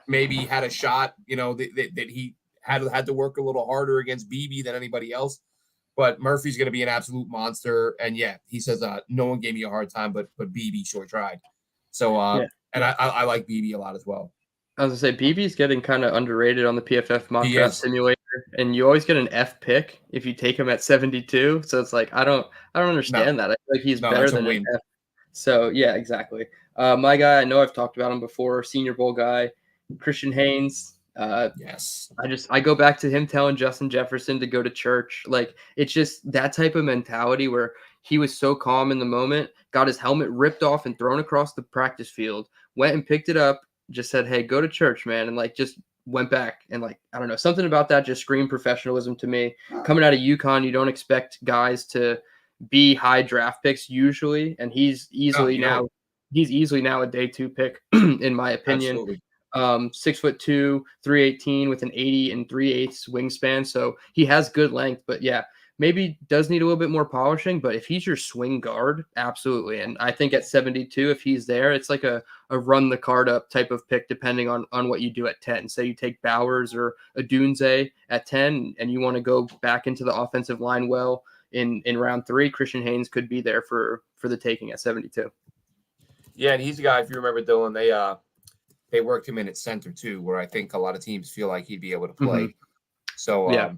maybe had a shot, that he had to work a little harder against Beebe than anybody else. But Murphy's going to be an absolute monster. And he says, no one gave me a hard time, but Beebe sure tried. So, and I like Beebe a lot as well. I was going to say, Beebe's getting kind of underrated on the PFF mock draft simulator, and you always get an F pick if you take him at 72. So it's like, I don't understand that. I feel like he's better than an F. So yeah, exactly. My guy, I know I've talked about him before, Senior Bowl guy, Christian Haynes. Yes. I go back to him telling Justin Jefferson to go to church. Like, it's just that type of mentality where he was so calm in the moment, got his helmet ripped off and thrown across the practice field, went and picked it up, just said, hey, go to church, man. And just went back. And I don't know, something about that just screamed professionalism to me. Coming out of UConn, you don't expect guys to be high draft picks usually. And he's easily now a day 2 pick, in my opinion. Absolutely. 6'2", 318 with an 80 and 3/8 wingspan. So he has good length, but yeah, maybe does need a little bit more polishing, but if he's your swing guard, absolutely. And I think at 72, if he's there, it's like a run the card up type of pick, depending on what you do at 10. Say you take Bowers or a Dunze at 10, and you want to go back into the offensive line well in round 3, Christian Haynes could be there for the taking at 72. Yeah, and he's a guy, if you remember, Dylan, they worked him in at center too, where I think a lot of teams feel like he'd be able to play. Mm-hmm. So Yeah.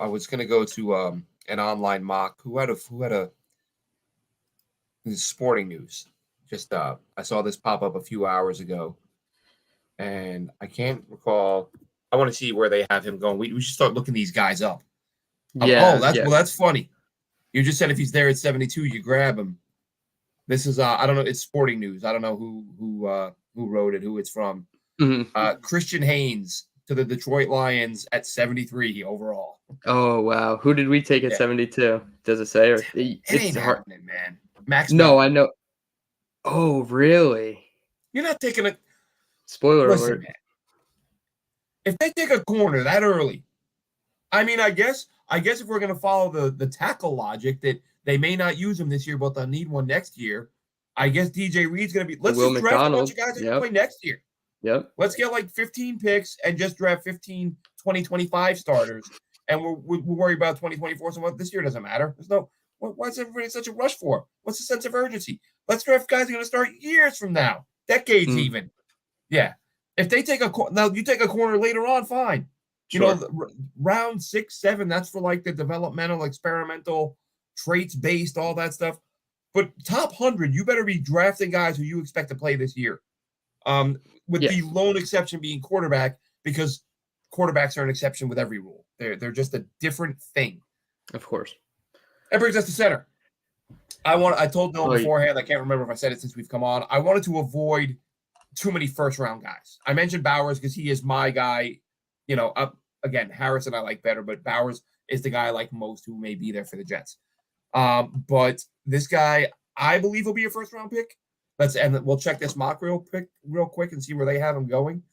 I was going to go to an online mock. Who had a this is Sporting News. Just I saw this pop up a few hours ago, and I can't recall. I want to see where they have him going. We should start looking these guys up. Yeah. That's funny. You just said if he's there at 72, you grab him. This is I don't know. It's Sporting News. I don't know who wrote it, who it's from. Mm-hmm. Christian Haynes to the Detroit Lions at 73 overall. Oh wow, who did we take at 72? Does it say? Or it ain't happening, man. Max. No, Melton. I know. Oh really? You're not taking a spoiler alert. Man, if they take a corner that early, I mean, I guess if we're gonna follow the tackle logic that they may not use him this year, but they'll need one next year. I guess DJ Reed's gonna be. Let's just draft a bunch of guys that can play next year. Yep. Let's get like 15 picks and just draft 15 2025 starters, and we'll worry about 2024. So this year doesn't matter. There's no. Why is everybody in such a rush for? What's the sense of urgency? Let's draft guys who are going to start years from now, decades even. Yeah. If they take now you take a corner later on, fine. Sure. You know, round 6, 7, that's for like the developmental, experimental, traits based, all that stuff. But top 100, you better be drafting guys who you expect to play this year. With the lone exception being quarterback, because quarterbacks are an exception with every rule. They're just a different thing. Of course. That brings us to center. I told Dylan beforehand, I can't remember if I said it since we've come on. I wanted to avoid too many first-round guys. I mentioned Bowers because he is my guy. You know, again, Harrison I like better, but Bowers is the guy I like most who may be there for the Jets. But this guy, I believe, will be a first-round pick. We'll check this mock real quick and see where they have him going.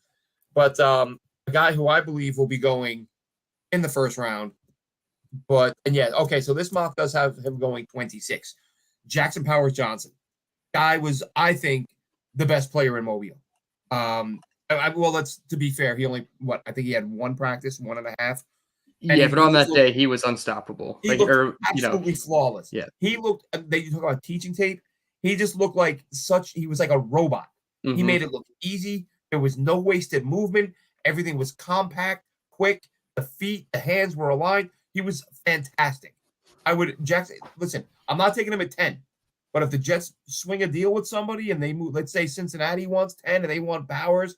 But a guy who I believe will be going in the first round. So this mock does have him going 26. Jackson Powers Johnson. Guy was, I think, the best player in Mobile. To be fair, he only, I think he had one practice, 1.5. But on that day, he was unstoppable. He looked absolutely flawless. Yeah. He looked, you talk about teaching tape, he just looked like he was like a robot. Mm-hmm. He made it look easy. There was no wasted movement. Everything was compact, quick. The feet, the hands were aligned. He was fantastic. Listen, I'm not taking him at 10, but if the Jets swing a deal with somebody and they move, let's say Cincinnati wants 10 and they want Bowers,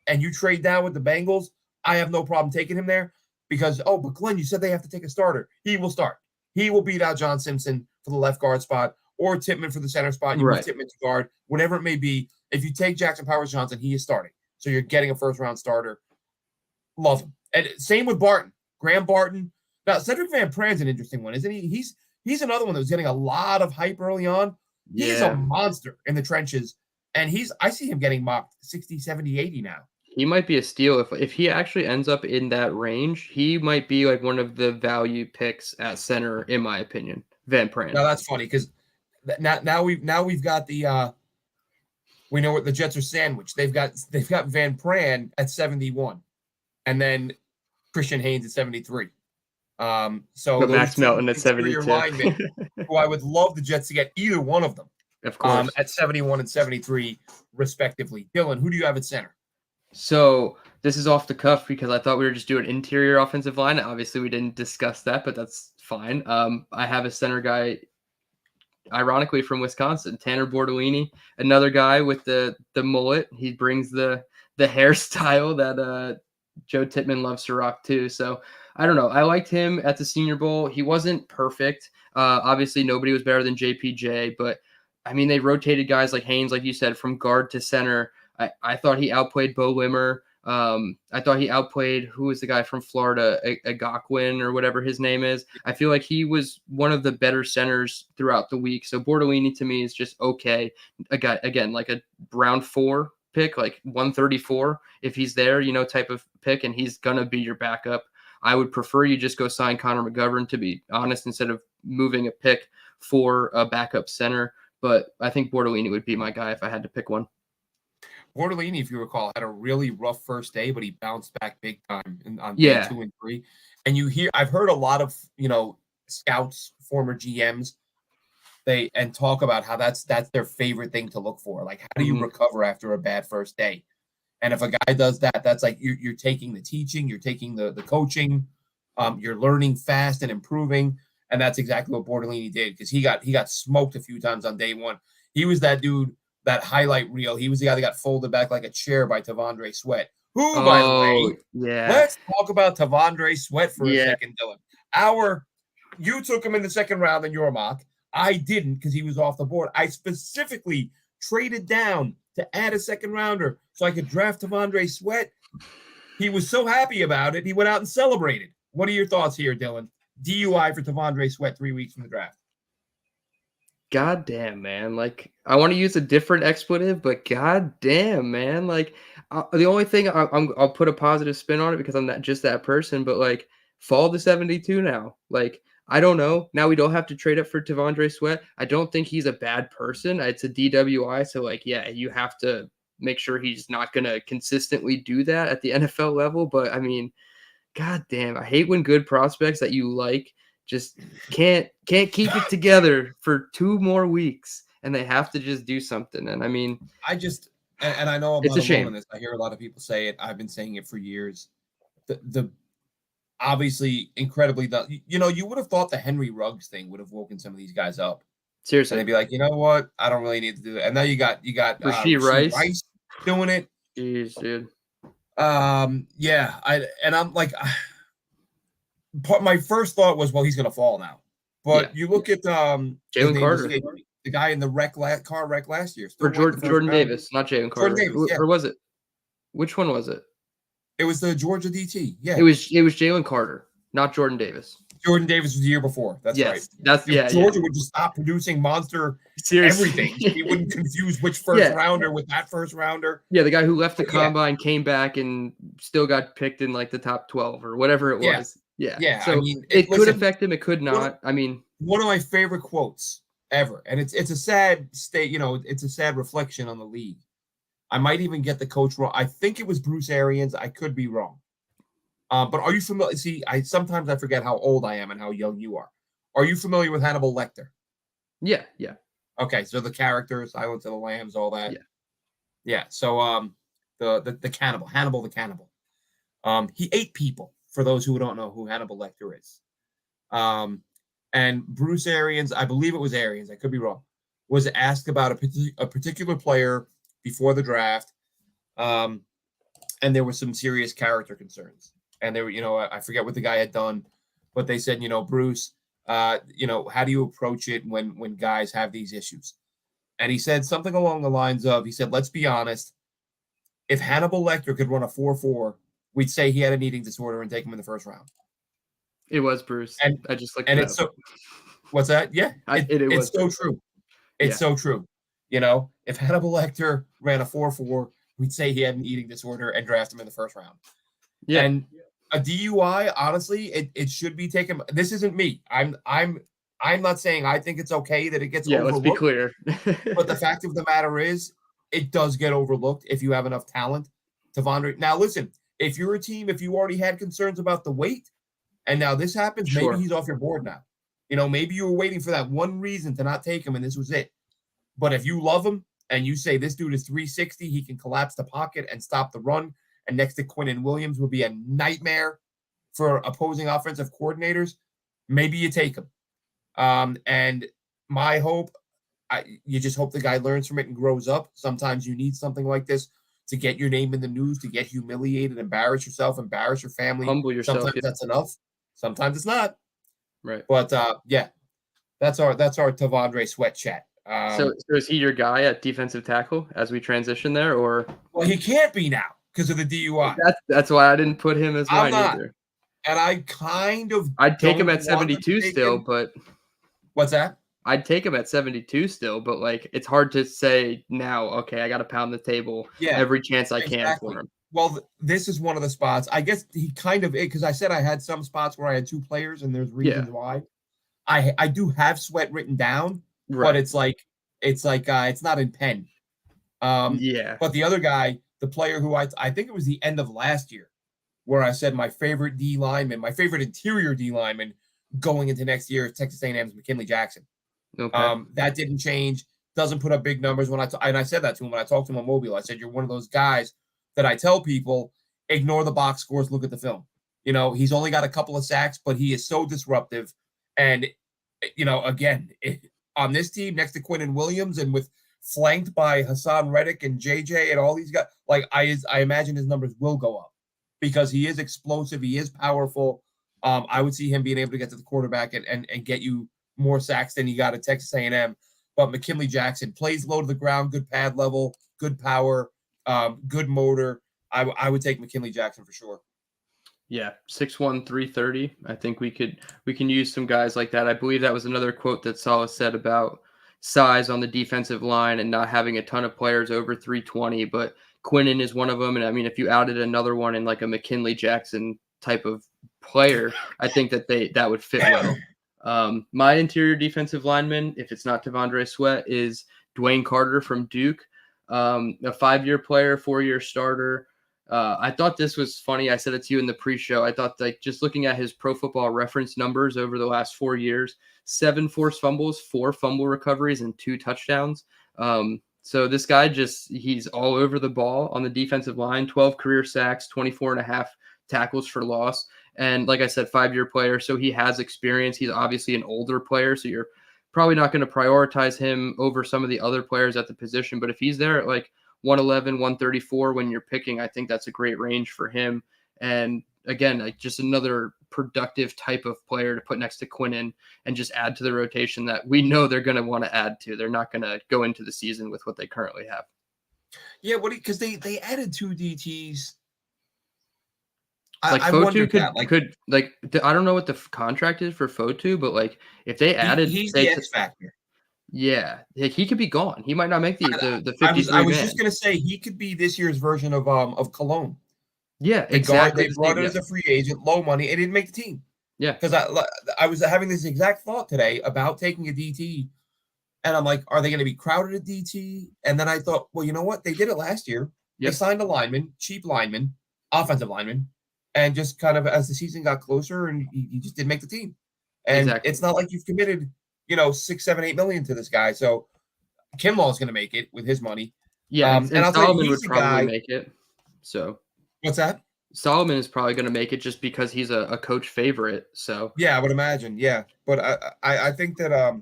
and you trade down with the Bengals, I have no problem taking him there because, but Glenn, you said they have to take a starter. He will start. He will beat out John Simpson for the left guard spot or Tippmann for the center spot. You move Tippmann to guard, whatever it may be. If you take Jackson Powers Johnson, he is starting. So you're getting a first-round starter. Love him. And same with Barton. Graham Barton. Now, Cedric Van Pran's an interesting one, isn't he? He's another one that was getting a lot of hype early on. Yeah. He's a monster in the trenches, and I see him getting mocked 60, 70, 80 now. He might be a steal. If he actually ends up in that range, he might be like one of the value picks at center, in my opinion. Van Pran. Now that's funny because now we've got the we know what the Jets are sandwiched. They've got Van Pran at 71, and then Christian Haynes at 73. So Max Melton at 72. Linemen, who I would love the Jets to get either one of them. Of course. At 71 and 73, respectively. Dylan, who do you have at center? So this is off the cuff because I thought we were just doing interior offensive line. Obviously, we didn't discuss that, but that's fine. I have a center guy, ironically, from Wisconsin, Tanner Bortolini, another guy with the mullet. He brings the hairstyle that Joe Tippmann loves to rock too. So I don't know. I liked him at the Senior Bowl. He wasn't perfect. Obviously, nobody was better than JPJ, but I mean, they rotated guys like Haynes, like you said, from guard to center. I thought he outplayed Bo Limmer. I thought he outplayed, who was the guy from Florida, Agakwin or whatever his name is. I feel like he was one of the better centers throughout the week. So Bortolini to me is just okay. A guy, again, like a round 4 pick, like 134, if he's there, type of pick, and he's going to be your backup. I would prefer you just go sign Connor McGovern, to be honest, instead of moving a pick for a backup center. But I think Bortolini would be my guy if I had to pick one. Bortolini, if you recall, had a really rough first day, but he bounced back big time on day Yeah. 2 and 3. And I've heard a lot of, scouts, former GMs, and talk about how that's their favorite thing to look for. Like, how do you recover after a bad first day? And if a guy does that, that's like you're taking the teaching, you're taking the coaching, you're learning fast and improving. And that's exactly what Bortolini did, because he got smoked a few times on day 1. He was that dude, that highlight reel. He was the guy that got folded back like a chair by Tavondre Sweat. Who, by the way, let's talk about Tavondre Sweat for a second, Dylan. You took him in the second round in your mock. I didn't, because he was off the board. I specifically traded down to add a second rounder so I could draft Tavondre Sweat. He was so happy about it, he went out and celebrated. What are your thoughts here, Dylan? DUI for Tavondre Sweat 3 weeks from the draft. God damn, man. Like, I want to use a different expletive, but god damn, man. Like, the only thing I'll put a positive spin on it, because I'm not just that person, but like, fall to 72 now. Like, I don't know. Now we don't have to trade up for Tavondre Sweat. I don't think he's a bad person. It's a DWI. So, like, yeah, you have to make sure he's not going to consistently do that at the NFL level. But, I mean, god damn, I hate when good prospects that you like just can't keep it together for 2 more weeks, and they have to just do something. And, I mean, and I know I'm it's not a alone shame. in this. I hear a lot of people say it. I've been saying it for years. The obviously incredibly done. You would have thought the Henry Ruggs thing would have woken some of these guys up. Seriously. And they'd be like, you know what? I don't really need to do it. And now you got Rashee Rice doing it. Jeez, dude. Yeah. I'm like, my first thought was, well, he's gonna fall now. But you look at Jalen Carter, the guy in the car wreck last year. Or Jordan Davis, not Jalen Carter. Jordan Davis, yeah. Or was it? Which one was it? It was the Georgia DT. Yeah. It was Jalen Carter, not Jordan Davis. Jordan Davis was the year before. That's right. Georgia would just stop producing monster everything. He wouldn't confuse which first rounder with that first rounder. Yeah, the guy who left the combine, came back, and still got picked in like the top 12 or whatever it was. Yeah. So, I mean, it could affect him. It could not. One of my favorite quotes ever, and it's a sad state. It's a sad reflection on the league. I might even get the coach wrong. I think it was Bruce Arians. I could be wrong. But are you familiar? See, sometimes I forget how old I am and how young you are. Are you familiar with Hannibal Lecter? Yeah. Okay, so the characters, Silence of the Lambs, all that. Yeah. So the cannibal, Hannibal the cannibal. He ate people. For those who don't know who Hannibal Lecter is, and Bruce Arians, I believe it was Arians, I could be wrong, was asked about a particular player before the draft, and there were some serious character concerns. And they were, I forget what the guy had done, but they said, Bruce, how do you approach it when guys have these issues? And he said something along the lines of, let's be honest, if Hannibal Lecter could run a 4.4, we'd say he had an eating disorder and take him in the first round. It was Bruce. And I just looked and it it's up. so. What's that? Yeah, it's so Bruce. True. It's so true. If Hannibal Lecter ran a 4.4, we'd say he had an eating disorder and draft him in the first round. Yeah. And a DUI, honestly, it should be taken. This isn't me. I'm not saying I think it's okay that it gets overlooked. Let's be clear. But the fact of the matter is, it does get overlooked if you have enough talent. Tavondre. Now, listen, if you're a team, if you already had concerns about the weight, and now this happens, maybe he's off your board now. Maybe you were waiting for that one reason to not take him, and this was it. But if you love him and you say this dude is 360, he can collapse the pocket and stop the run, and next to Quinnen Williams would be a nightmare for opposing offensive coordinators, maybe you take him. And my hope, you just hope the guy learns from it and grows up. Sometimes you need something like this to get your name in the news, to get humiliated, embarrass yourself, embarrass your family. Humble yourself. Sometimes that's enough. Sometimes it's not. Right. But that's our Tavondre Sweat chat. So is he your guy at defensive tackle as we transition there, or? Well, he can't be now because of the DUI. That's why I didn't put him as mine either. And I'd take him at 72 still, but what's that? I'd take him at 72 still, but it's hard to say now, okay, I got to pound the table every chance I can for him. Well, this is one of the spots. I guess he kind of, because I said I had some spots where I had two players, and there's Yeah, reasons why. I do have Sweat written down, but right. it's not in pen. Um, Yeah. but the other guy, the player who I think it was the end of last year, where I said my favorite D lineman, my favorite interior D lineman going into next year is Texas A&M's McKinley Jackson. Okay. That didn't change. Doesn't put up big numbers and I said that to him when I talked to him on Mobile. I said you're one of those guys that I tell people ignore the box scores, look at the film. He's only got a couple of sacks, but he is so disruptive. And again, on this team next to Quinnen Williams and with flanked by Hassan Reddick and JJ and all these guys, like I imagine his numbers will go up because he is explosive, he is powerful. I would see him being able to get to the quarterback and get you more sacks than you got at Texas A&M. But McKinley Jackson plays low to the ground, good pad level, good power, good motor. I would take McKinley Jackson for sure. Yeah, 6'1", 330. I think we can use some guys like that. I believe that was another quote that Salah said about size on the defensive line and not having a ton of players over 320, but Quinnen is one of them. And I mean, if you added another one in like a McKinley Jackson type of player, I think that would fit well. My interior defensive lineman, if it's not Tavondre Sweat, is Dwayne Carter from Duke, a 5-year player, 4-year starter. I thought this was funny. I said it to you in the pre-show. I thought like just looking at his Pro Football Reference numbers over the last 4 years, 7 forced fumbles, 4 fumble recoveries, and 2 touchdowns. So this guy he's all over the ball on the defensive line, 12 career sacks, 24 and a half tackles for loss. And like I said, 5-year player. So he has experience. He's obviously an older player. So you're probably not going to prioritize him over some of the other players at the position. But if he's there at like 111, 134 when you're picking, I think that's a great range for him. And again, like just another productive type of player to put next to Quinnen and just add to the rotation that we know they're going to want to add to. They're not going to go into the season with what they currently have. Yeah, because they added 2 DTs. Like I Fotu wondered that. Like I don't know what the contract is for Fotu, but like if they added, he's the X factor. Yeah, he could be gone. He might not make the 53 I was man. just gonna say he could be this year's version of Cologne. Yeah, The exactly. guard they brought in as a free agent, low money, and didn't make the team. Yeah, because I was having this exact thought today about taking a DT, and I'm like, are they going to be crowded at DT? And then I thought, well, you know what? They did it last year. They Yep. signed a lineman, cheap lineman, offensive lineman, and just kind of as the season got closer, and he just didn't make the team. And exactly. it's not like you've committed, 6, 7, 8 million to this guy. So Kinlaw is going to make it with his money. Yeah, and I'll tell you, Solomon he's would the probably guy. make it. So What's that? Solomon is probably going to make it just because he's a coach favorite. So yeah, I would imagine. Yeah, but I think that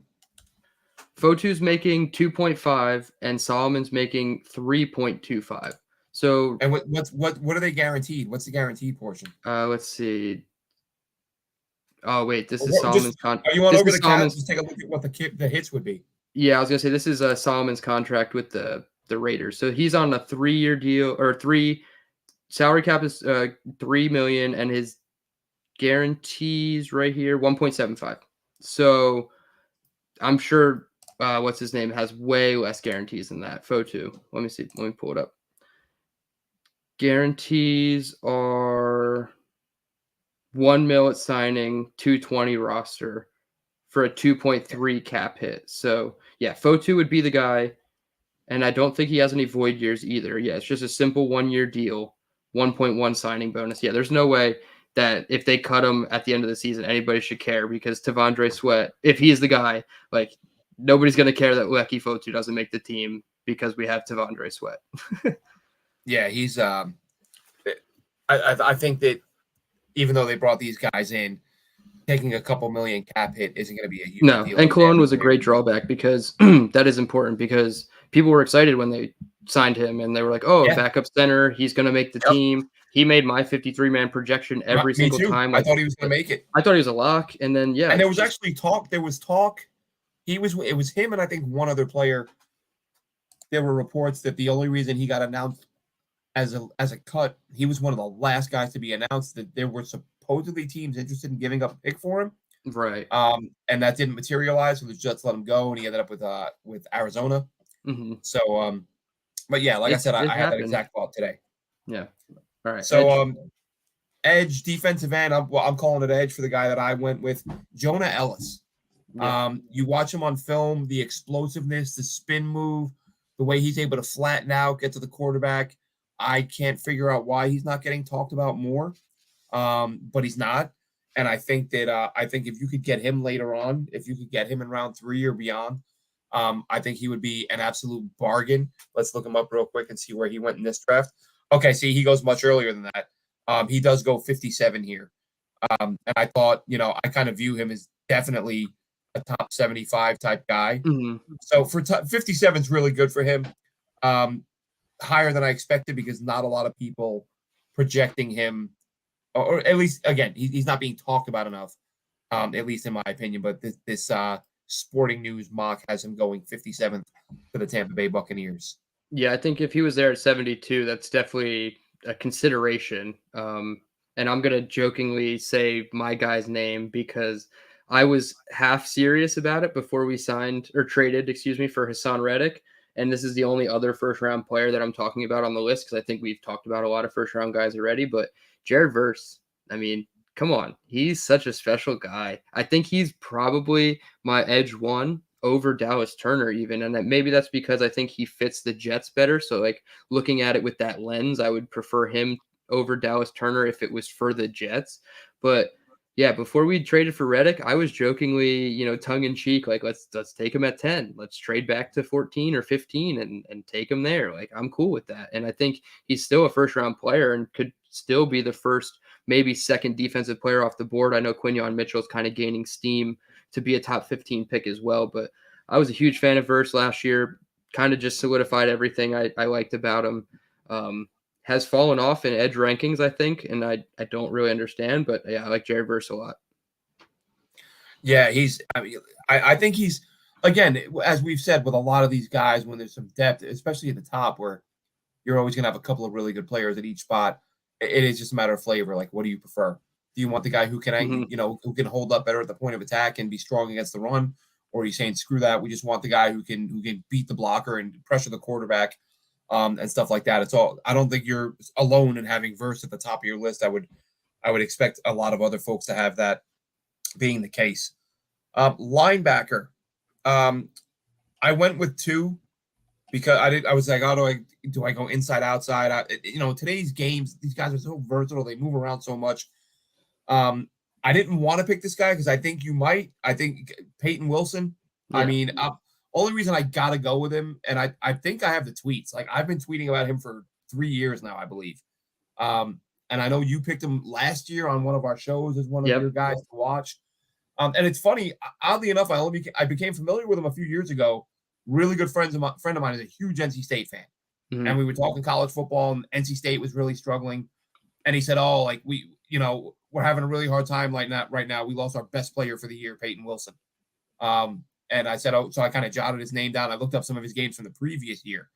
Fotu's making 2.5 and Solomon's making 3.25. So and what are they guaranteed? What's the guaranteed portion? Let's see. Oh wait, this is Solomon's contract. Are you on over the cap? Just take a look at what the hits would be. Yeah, I was gonna say this is Solomon's contract with the Raiders. So he's on a 3-year deal or 3 salary cap is $3 million and his guarantees right here 1.75. So I'm sure what's his name has way less guarantees than that. Fotu. Let me see. Let me pull it up. Guarantees are $1 million at signing, 220 roster for a 2.3 cap hit. So yeah, Fotu would be the guy. And I don't think he has any void years either. Yeah, it's just a simple 1-year deal, 1.1 signing bonus. Yeah, there's no way that if they cut him at the end of the season, anybody should care because Tavondre Sweat, if he's the guy, like nobody's going to care that Leki Fotu doesn't make the team because we have Tavondre Sweat. Yeah, he's I think that even though they brought these guys in, taking a couple million cap hit isn't going to be a huge deal. And Cologne was a great drawback because that is important because people were excited when they signed him and they were like, oh, a backup center, he's going to make the team. He made my 53-man projection every single time. I thought he was going to make it. I thought he was a lock. And then, yeah. And there was actually talk. There was talk. It was him and I think one other player. There were reports that the only reason he got announced as a cut, he was one of the last guys to be announced, that there were supposedly teams interested in giving up a pick for him. Right. And that didn't materialize, so the Jets let him go, and he ended up with Arizona. Mm-hmm. So, but yeah, like I said, I had that exact thought today. Yeah. All right. So Edge. edge defensive end. I'm calling it edge for the guy that I went with, Jonah Ellis. Yeah. You watch him on film, the explosiveness, the spin move, the way he's able to flatten out, get to the quarterback. I can't figure out why he's not getting talked about more, but he's not. And I think that I think if you could get him later on, if you could get him in round 3 or beyond, I think he would be an absolute bargain. Let's look him up real quick and see where he went in this draft. Okay, see, he goes much earlier than that. He does go 57 here. And I thought, I kind of view him as definitely a top 75 type guy. Mm-hmm. So for 57 is really good for him. Higher than I expected because not a lot of people projecting him, or at least, again, he's not being talked about enough, at least in my opinion. But this Sporting News mock has him going 57th for the Tampa Bay Buccaneers. Yeah, I think if he was there at 72, that's definitely a consideration. And I'm going to jokingly say my guy's name because I was half serious about it before we signed or traded, for Hassan Reddick. And this is the only other first round player that I'm talking about on the list because I think we've talked about a lot of first round guys already. But Jared Verse, I mean, come on. He's such a special guy. I think he's probably my edge one over Dallas Turner even. And maybe that's because I think he fits the Jets better. So like looking at it with that lens, I would prefer him over Dallas Turner if it was for the Jets. But yeah, before we traded for Reddick, I was jokingly, tongue in cheek, like let's take him at 10. Let's trade back to 14 or 15 and take him there. Like I'm cool with that. And I think he's still a first round player and could still be the first, maybe second defensive player off the board. I know Quinyon Mitchell's kind of gaining steam to be a top 15 pick as well, but I was a huge fan of Verse last year, kind of just solidified everything I liked about him. Has fallen off in edge rankings, I think, and I don't really understand, but yeah, I like Jared Verse a lot. Yeah, I think he's, again, as we've said with a lot of these guys, when there's some depth, especially at the top where you're always going to have a couple of really good players at each spot. It is just a matter of flavor. Like, what do you prefer? Do you want the guy who can, who can hold up better at the point of attack and be strong against the run? Or are you saying, screw that, we just want the guy who can beat the blocker and pressure the quarterback, and stuff like that. It's all. I don't think you're alone in having Verse at the top of your list. I would expect a lot of other folks to have that being the case. Linebacker. I went with 2 because I was like, oh, do I go inside, outside? Today's games, these guys are so versatile. They move around so much. I didn't want to pick this guy because I think you might. I think Peyton Wilson. Yeah. I mean, only reason I got to go with him, and I think I have the tweets. Like, I've been tweeting about him for 3 years now, I believe. And I know you picked him last year on one of our shows as one of your guys to watch. And it's funny, oddly enough, I became familiar with him a few years ago. Really good friend of mine is a huge NC State fan. Mm-hmm. And we were talking college football, and NC State was really struggling. And he said, oh, like, we're having a really hard time like that right now. We lost our best player for the year, Peyton Wilson. And I said, oh, so I kind of jotted his name down. I looked up some of his games from the previous year.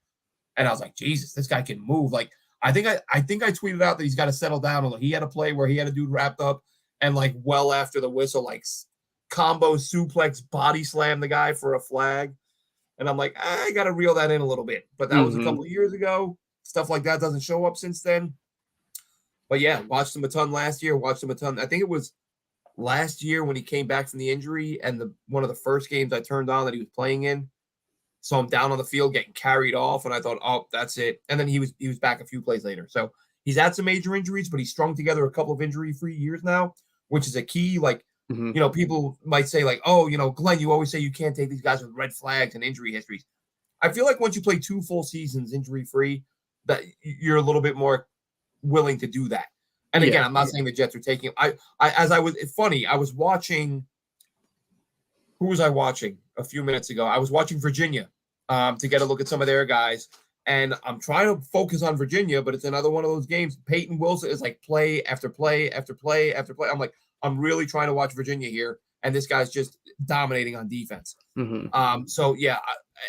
And I was like, Jesus, this guy can move. Like, I think I tweeted out that he's got to settle down. He had a play where he had a dude wrapped up and, like, well after the whistle, like, combo suplex body slam the guy for a flag. And I'm like, I got to reel that in a little bit. But that was a couple of years ago. Stuff like that doesn't show up since then. But yeah, watched him a ton last year. Watched him a ton. I think it was last year when he came back from the injury, and one of the first games I turned on that he was playing in. So I'm down on the field getting carried off, and I thought, oh, that's it. And then he was back a few plays later. So he's had some major injuries, but he's strung together a couple of injury-free years now, which is a key. Like, people might say, like, oh, Glenn, you always say you can't take these guys with red flags and injury histories. I feel like once you play 2 full seasons injury-free, that you're a little bit more willing to do that. And again, I'm not saying the Jets are taking. I was watching. Who was I watching a few minutes ago? I was watching Virginia to get a look at some of their guys, and I'm trying to focus on Virginia, but it's another one of those games. Peyton Wilson is like play after play after play after play. I'm like, I'm really trying to watch Virginia here, and this guy's just dominating on defense. So yeah,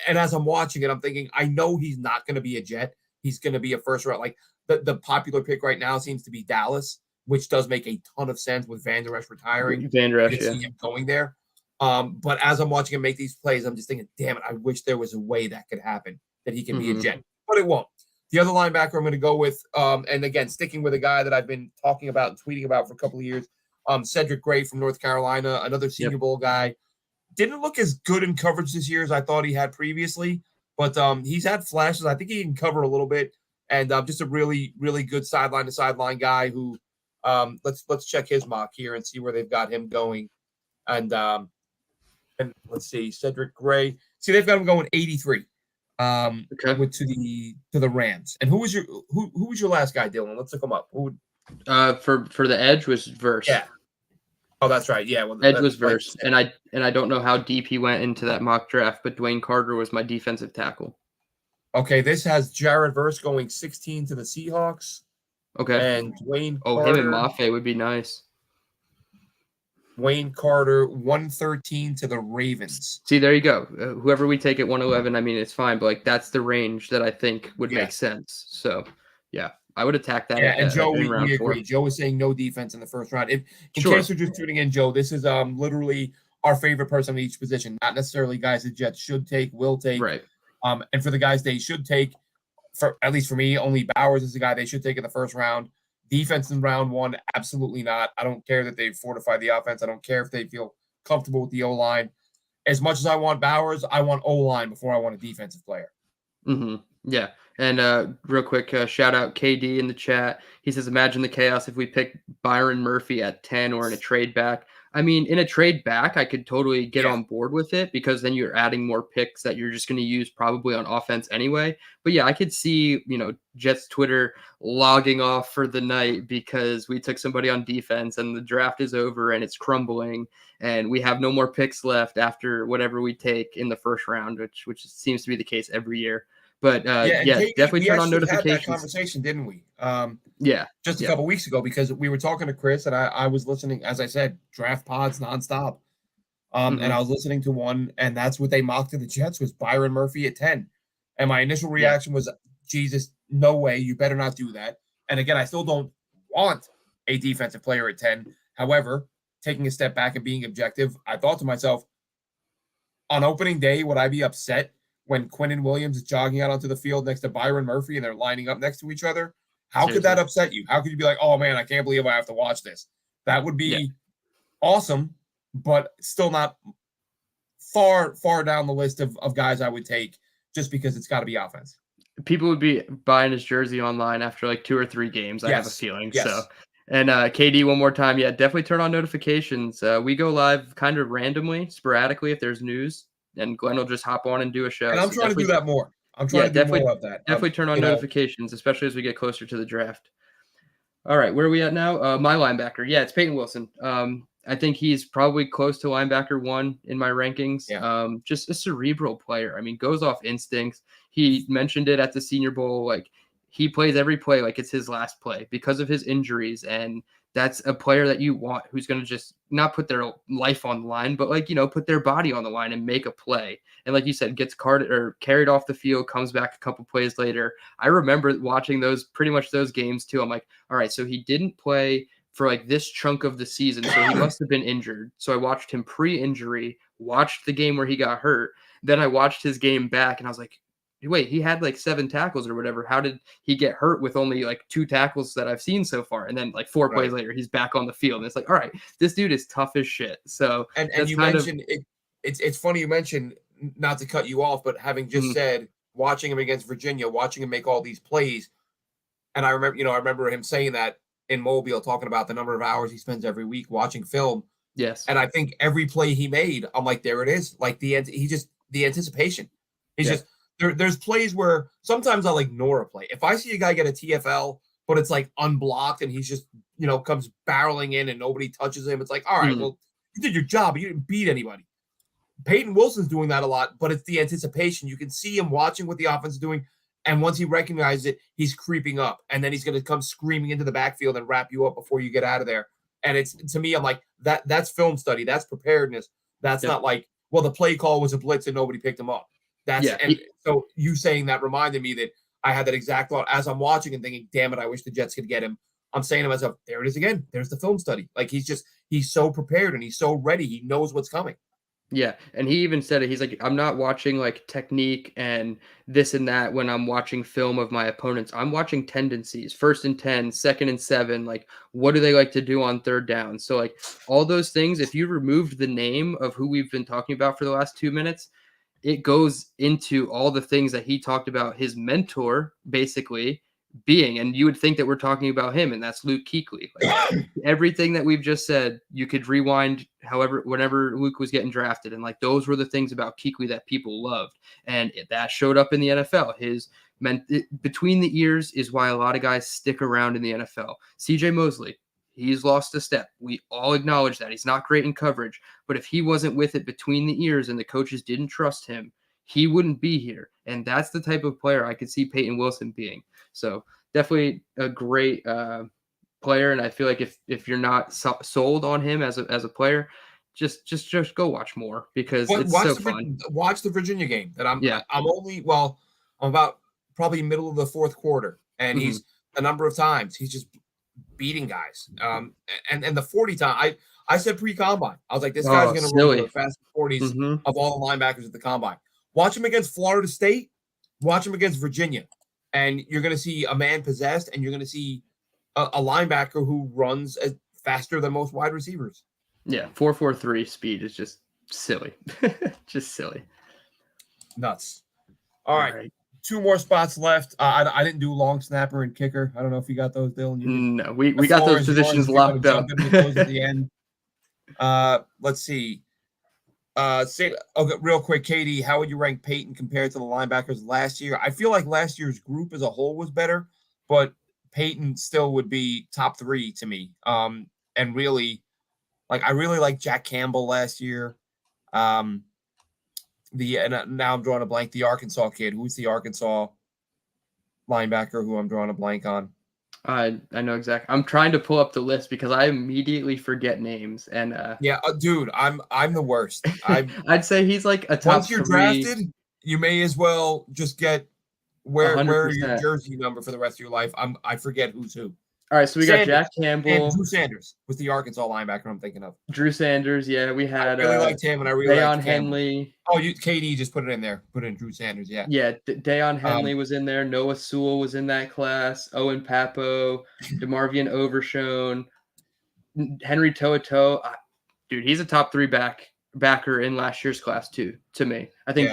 and as I'm watching it, I'm thinking, I know he's not going to be a Jet. He's going to be a first round. Like, the popular pick right now seems to be Dallas, which does make a ton of sense with Van Der Esch retiring. Van Der Esch, see him going there. But as I'm watching him make these plays, I'm just thinking, damn it, I wish there was a way that could happen, that he can be a Jet. But it won't. The other linebacker I'm going to go with, and again, sticking with a guy that I've been talking about and tweeting about for a couple of years, Cedric Gray from North Carolina, another Senior Yep. Bowl guy. Didn't look as good in coverage this year as I thought he had previously, but he's had flashes. I think he can cover a little bit, and just a really, really good sideline to sideline guy who, let's check his mock here and see where they've got him going, and let's see, Cedric Gray. See, they've got him going 83, Okay. with to the Rams. And who was your last guy, Dylan? Let's look him up. Who would? For the edge was Verse. Yeah. Oh, that's right. Yeah. Well, Edge was Verse, and I don't know how deep he went into that mock draft, but Dwayne Carter was my defensive tackle. Okay, this has Jared Verse going 16 to the Seahawks. Okay. And Dwayne Oh, Carter. him and Mafe would be nice. Wayne Carter 113 to the Ravens. See, there you go. Whoever we take at 111, I mean, it's fine, but like that's the range that I think would Yeah. make sense. So, yeah, I would attack that. Yeah, and Joe, in we round agree. 4. Joe is saying no defense in the first round. In Sure. case you're just tuning in, Joe, this is literally our favorite person in each position, not necessarily guys the Jets should take, will take. Right. And for the guys they should take, for at least for me, only Bowers is the guy they should take in the first round. Defense in round 1, absolutely not. I don't care that they fortify the offense. I don't care if they feel comfortable with the O-line. As much as I want Bowers, I want O-line before I want a defensive player. Mm-hmm. Yeah. And real quick, shout out KD in the chat. He says, imagine the chaos if we pick Byron Murphy at 10 or in a trade back. I mean, in a trade back, I could totally get on board with it because then you're adding more picks that you're just going to use probably on offense anyway. But yeah, I could see, Jets Twitter logging off for the night because we took somebody on defense and the draft is over and it's crumbling and we have no more picks left after whatever we take in the first round, which seems to be the case every year. But definitely turn on notifications. We had that conversation, didn't we? Just a couple weeks ago, because we were talking to Chris and I was listening, as I said, draft pods nonstop. And I was listening to one, and that's what they mocked to the Jets was Byron Murphy at 10. And my initial reaction was, Jesus, no way, you better not do that. And again, I still don't want a defensive player at 10. However, taking a step back and being objective, I thought to myself, on opening day, would I be upset when Quinnen Williams is jogging out onto the field next to Byron Murphy and they're lining up next to each other? How could that upset you? How could you be like, oh man, I can't believe I have to watch this? That would be awesome, but still not far down the list of guys I would take just because it's got to be offense. People would be buying his jersey online after like 2 or 3 games. I have a feeling. Yes. So, and KD, one more time. Yeah, definitely turn on notifications. We go live kind of randomly, sporadically if there's news. And Glenn will just hop on and do a show. And I'm trying to do that more. I'm trying to do more of that. Definitely turn on notifications, especially as we get closer to the draft. All right, where are we at now? My linebacker. Yeah, it's Peyton Wilson. I think he's probably close to linebacker 1 in my rankings. Yeah. Just a cerebral player. I mean, goes off instincts. He mentioned it at the Senior Bowl. Like, he plays every play like it's his last play because of his injuries. And that's a player that you want who's going to just not put their life on the line, but put their body on the line and make a play. And like you said, gets carried off the field, comes back a couple plays later. I remember watching pretty much those games too. I'm like, all right, so he didn't play for like this chunk of the season, so he must have been injured. So I watched him pre-injury, watched the game where he got hurt. Then I watched his game back and I was like, wait, he had like 7 tackles or whatever. How did he get hurt with only like 2 tackles that I've seen so far? And then like 4 plays later, he's back on the field. And it's like, all right, this dude is tough as shit. So and you mentioned it's funny you mentioned, not to cut you off, but having just said watching him against Virginia, watching him make all these plays. And I remember him saying that in Mobile, talking about the number of hours he spends every week watching film. Yes. And I think every play he made, I'm like, there it is. Like the anticipation. He's just there's plays where sometimes I'll ignore a play. If I see a guy get a TFL, but it's like unblocked and he's just, comes barreling in and nobody touches him, it's like, all right, well, you did your job. You didn't beat anybody. Peyton Wilson's doing that a lot, but it's the anticipation. You can see him watching what the offense is doing. And once he recognizes it, he's creeping up. And then he's going to come screaming into the backfield and wrap you up before you get out of there. And it's, to me, I'm like, that's film study. That's preparedness. That's not like, well, the play call was a blitz and nobody picked him up. So you saying that reminded me that I had that exact thought as I'm watching and thinking, damn it, I wish the Jets could get him. I'm saying to myself, there it is again. There's the film study. Like he's so prepared and he's so ready. He knows what's coming. Yeah, and he even said it. He's like, I'm not watching like technique and this and that when I'm watching film of my opponents. I'm watching tendencies, 1st and 10, 2nd and 7. Like, what do they like to do on 3rd down? So, like, all those things, if you removed the name of who we've been talking about for the last 2 minutes, it goes into all the things that he talked about his mentor basically being. And you would think that we're talking about him, and that's Luke Kuechly. Like, everything that we've just said, you could rewind however, whenever Luke was getting drafted. And like, those were the things about Kuechly that people loved. And that showed up in the NFL. Between the ears is why a lot of guys stick around in the NFL. CJ Mosley, he's lost a step. We all acknowledge that. He's not great in coverage. But if he wasn't with it between the ears and the coaches didn't trust him, he wouldn't be here. And that's the type of player I could see Peyton Wilson being. So definitely a great player. And I feel like if you're not sold on him as a player, just go watch more because But it's so fun. watch the Virginia game. That Yeah. I'm about probably middle of the 4th quarter, and Mhm. he's a number of times he's just beating guys. And the 40 time, I said pre-combine, I was like, this guy's Oh, going to run the silly. fastest 40s Mhm. of all the linebackers at the combine. Watch him against Florida State. Watch him against Virginia, and you're going to see a man possessed, and you're going to see a linebacker who runs faster than most wide receivers. Yeah, 4.43 speed is just silly. Just silly. Nuts. All All right. right. 2 more spots left. I didn't do long snapper and kicker. I don't know if you got those, Dylan. No, we The got floor those is yours positions if you want locked to jump up. in with those at the end. Let's see. Okay, real quick, Katie, how would you rank Peyton compared to the linebackers last year? I feel like last year's group as a whole was better, but Peyton still would be top 3 to me. And really, like I really like Jack Campbell last year. Um, now I'm drawing a blank. The Arkansas kid. Who's the Arkansas linebacker who I'm drawing a blank on? I know exactly. I'm trying to pull up the list because I immediately forget names, and Yeah, dude, I'm the worst. I'd say he's like a top Once you're 3, drafted, you may as well just get where your 100%. jersey number for the rest of your life. I forget who's who. All right, so we got Jack Sanders and Campbell, Drew Sanders was the Arkansas linebacker I'm thinking of. Drew Sanders. Yeah, we I had really liked him, and I really Dayon liked Campbell. Henley. Oh, KD just put it in there. Put in Drew Sanders. Yeah. Yeah, Dayon Henley Um, was in there. Noah Sewell was in that class. Owen Papo, DeMarvion Overshone, Henry To'oTo'o. Dude, he's a top 3 backer in last year's class too. To me, I think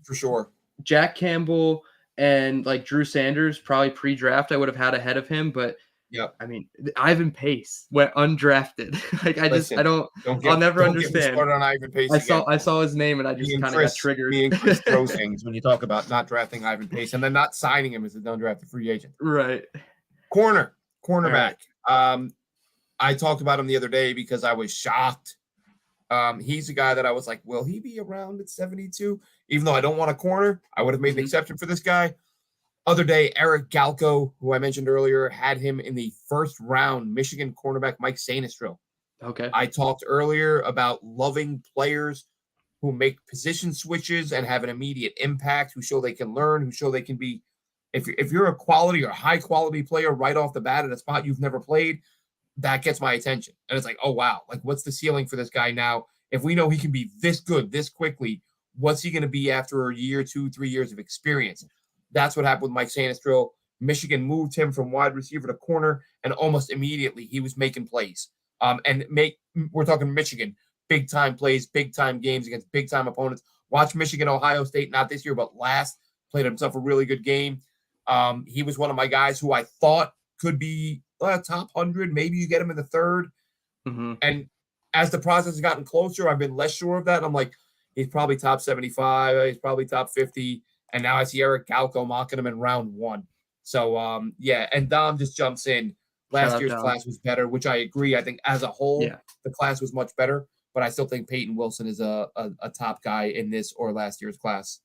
for sure. Jack Campbell and like Drew Sanders probably pre-draft I would have had ahead of him, but Yep. I mean Ivan Pace went undrafted. Like Listen, I'll never don't get me understand. started on Ivan Pace again. I saw his name and I just kind of got triggered. Me and Chris throw things when you talk about not drafting Ivan Pace and then not signing him as a undrafted free agent. Right. Cornerback. Right. I talked about him the other day because I was shocked. He's a guy that I was like, will he be around at 72? Even though I don't want a corner, I would have made an exception for this guy. Other day, Eric Galko, who I mentioned earlier, had him in the 1st round. Michigan cornerback Mike Sainistro. Okay. I talked earlier about loving players who make position switches and have an immediate impact, who show they can learn, who show they can be. If you're a quality or high quality player right off the bat at a spot you've never played, that gets my attention. And it's like, oh, wow, like what's the ceiling for this guy now? If we know he can be this good, this quickly, what's he going to be after a year, 2, 3 years of experience? That's what happened with Mike Sainistro. Michigan moved him from wide receiver to corner, and almost immediately he was making plays. We're talking Michigan, big time plays, big time games against big time opponents. Watch Michigan, Ohio State, not this year, but last, played himself a really good game. He was one of my guys who I thought could be top 100. Maybe you get him in the 3rd. Mm-hmm. And as the process has gotten closer, I've been less sure of that. I'm like, he's probably top 75. He's probably top 50. And now I see Eric Galko mocking him in round 1. So, yeah. And Dom just jumps in. Last year's class was better, which I agree. I think as a whole, the class was much better. But I still think Peyton Wilson is a top guy in this or last year's class.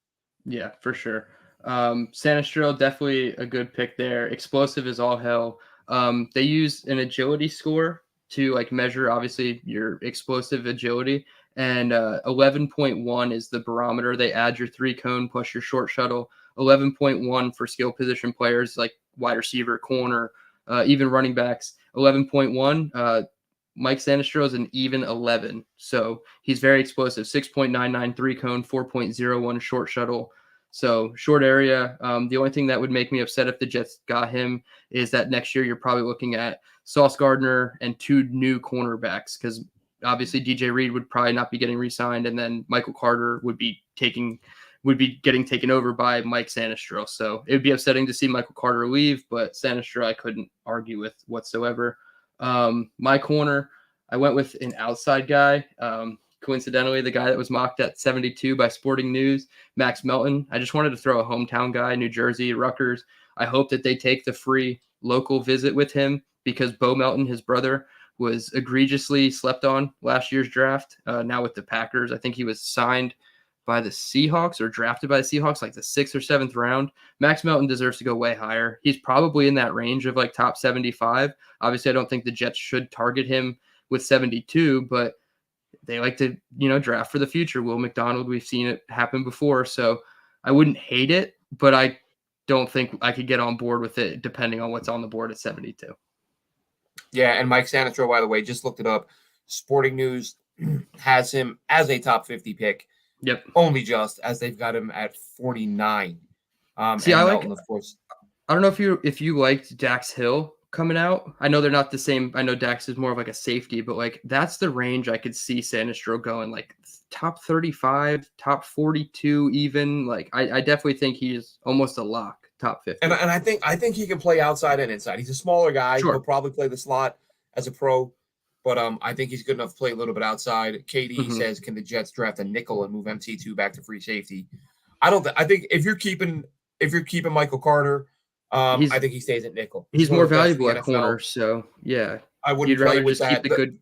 Yeah, for sure. Sanestril, definitely a good pick there. Explosive as all hell. They use an agility score to like measure obviously your explosive agility, and 11.1 is the barometer. They add your 3-cone plus your short shuttle. 11.1 for skill position players like wide receiver, corner, even running backs. 11.1 Mike Sanistro is an even 11. So he's very explosive. 6.993 cone, 4.01 short shuttle. So short area. The only thing that would make me upset if the Jets got him is that next year you're probably looking at Sauce Gardner and 2 new cornerbacks, because obviously DJ Reed would probably not be getting re-signed, and then Michael Carter would be getting taken over by Mike Sanistro. So it would be upsetting to see Michael Carter leave, but Sanistro I couldn't argue with whatsoever. My corner, I went with an outside guy. Coincidentally, the guy that was mocked at 72 by Sporting News, Max Melton. I just wanted to throw a hometown guy, New Jersey, Rutgers. I hope that they take the free local visit with him, because Bo Melton, his brother, was egregiously slept on last year's draft. Now with the Packers, I think he was signed by the Seahawks or drafted by the Seahawks like the 6th or 7th round. Max Melton deserves to go way higher. He's probably in that range of like top 75. Obviously, I don't think the Jets should target him with 72, but they like to, draft for the future. Will McDonald, we've seen it happen before. So I wouldn't hate it, but I don't think I could get on board with it depending on what's on the board at 72. Yeah, and Mike Sanistro, by the way, just looked it up. Sporting News has him as a top 50 pick. Yep. Only just, as they've got him at 49. See, and Melton, of course. I don't know if you liked Dax Hill coming out. I know they're not the same. I know Dax is more of like a safety, but like that's the range I could see Sanistro going, like top 35, top 42 even. Like I definitely think he's almost a lock, top 50. And I think he can play outside and inside. He's a smaller guy. Sure. He'll probably play the slot as a pro, but I think he's good enough to play a little bit outside. KD says, can the Jets draft a nickel and move MT2 back to free safety? I think if you're keeping Michael Carter, I think he stays at nickel. He's more valuable at corner, so yeah. I wouldn't play with that. Keep the good.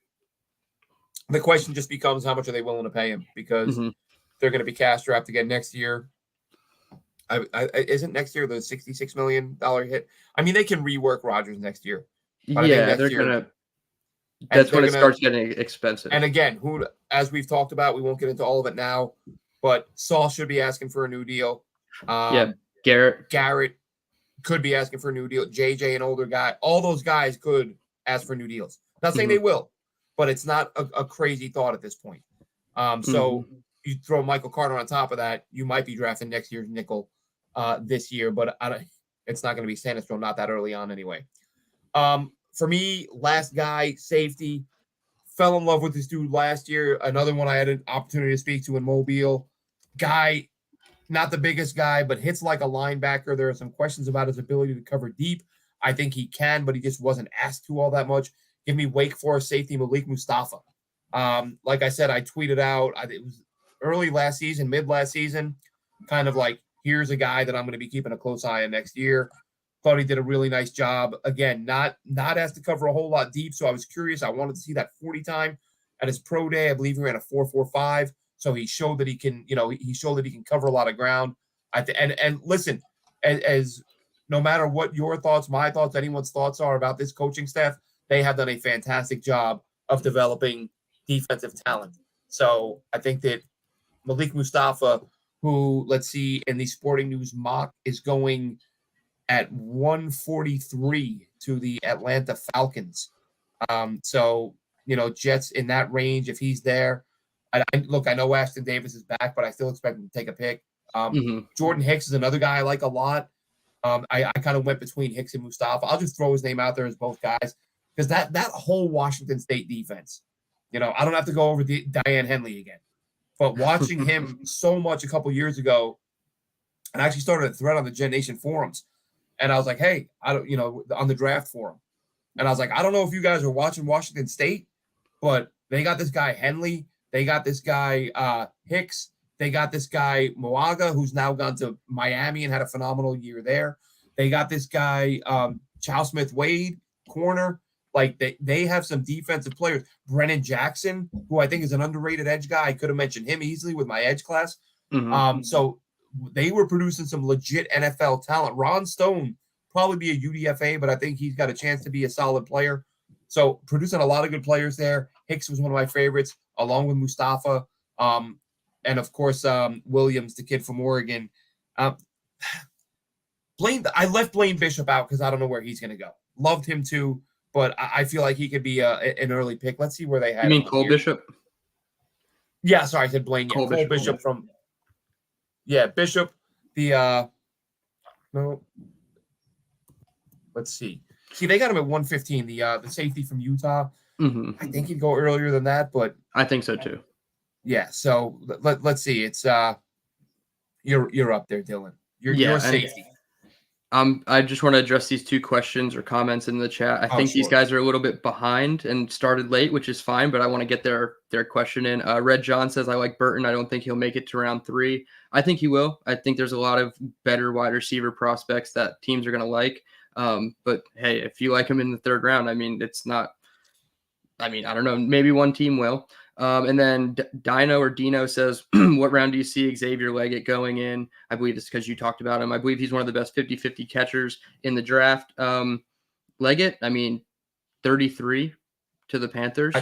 The question just becomes, how much are they willing to pay him? Because they're going to be cash strapped again next year. Isn't next year the $66 million hit? I mean, they can rework Rodgers next year. Yeah, they're gonna. That's when it starts getting expensive. And again, as we've talked about, we won't get into all of it now, but Saul should be asking for a new deal. Garrett could be asking for a new deal. JJ, an older guy. All those guys could ask for new deals. Not saying they will, but it's not a crazy thought at this point. So you throw Michael Carter on top of that, you might be drafting next year's nickel this year, but it's not going to be Sanistro, not that early on anyway. For me, last guy, safety, fell in love with this dude last year. Another one I had an opportunity to speak to in Mobile. Guy, not the biggest guy, but hits like a linebacker. There are some questions about his ability to cover deep. I think he can, but he just wasn't asked to all that much. Give me Wake Forest safety Malik Mustafa. Like I said, I tweeted out, it was early last season, mid last season, kind of like, here's a guy that I'm going to be keeping a close eye on next year. Thought he did a really nice job. Again, not asked to cover a whole lot deep, so I was curious. I wanted to see that 40 time at his pro day. I believe he ran a 4.45, so he showed that he can, he showed that he can cover a lot of ground. And listen, as no matter what your thoughts, my thoughts, anyone's thoughts are about this coaching staff, they have done a fantastic job of developing defensive talent. So I think that Malik Mustafa, who, let's see, in the Sporting News mock, is going at 143 to the Atlanta Falcons. So, Jets in that range, if he's there. I know Ashton Davis is back, but I still expect him to take a pick. Jordan Hicks is another guy I like a lot. I kind of went between Hicks and Mustafa. I'll just throw his name out there as both guys, because that whole Washington State defense, I don't have to go over Diane Henley again. But watching him so much a couple years ago, and I actually started a thread on the JetNation forums. And I was like, hey, on the draft forum. And I was like, I don't know if you guys are watching Washington State, but they got this guy Henley. They got this guy Hicks. They got this guy Moaga, who's now gone to Miami and had a phenomenal year there. They got this guy Chow Smith-Wade, corner. Like, they have some defensive players. Brennan Jackson, who I think is an underrated edge guy. I could have mentioned him easily with my edge class. So they were producing some legit NFL talent. Ron Stone, probably be a UDFA, but I think he's got a chance to be a solid player. So producing a lot of good players there. Hicks was one of my favorites, along with Mustafa. And, of course, Williams, the kid from Oregon. I left Blaine Bishop out because I don't know where he's going to go. Loved him, too. but I feel like he could be an early pick. Let's see where they had You him mean on Cole here. Bishop? Yeah, sorry, I said Blaine. Yeah, Cole Bishop. Bishop from Bishop. The no, let's see. See, they got him at 115. The safety from Utah. Mm-hmm. I think he'd go earlier than that, but I think so too. yeah. So let's see. It's you're up there, Dylan. You're safety. I just want to address these two questions or comments in the chat. I think these guys are a little bit behind and started late, which is fine, but I want to get their question in. Red John says, I like Burton. I don't think he'll make it to round 3. I think he will. I think there's a lot of better wide receiver prospects that teams are going to like. But hey, if you like him in the 3rd round, I mean, it's not, I don't know, maybe one team will. And then Dino or Dino says, what round do you see Xavier Leggett going in? I believe it's because you talked about him. I believe he's one of the best 50-50 catchers in the draft. Leggett, 33 to the Panthers.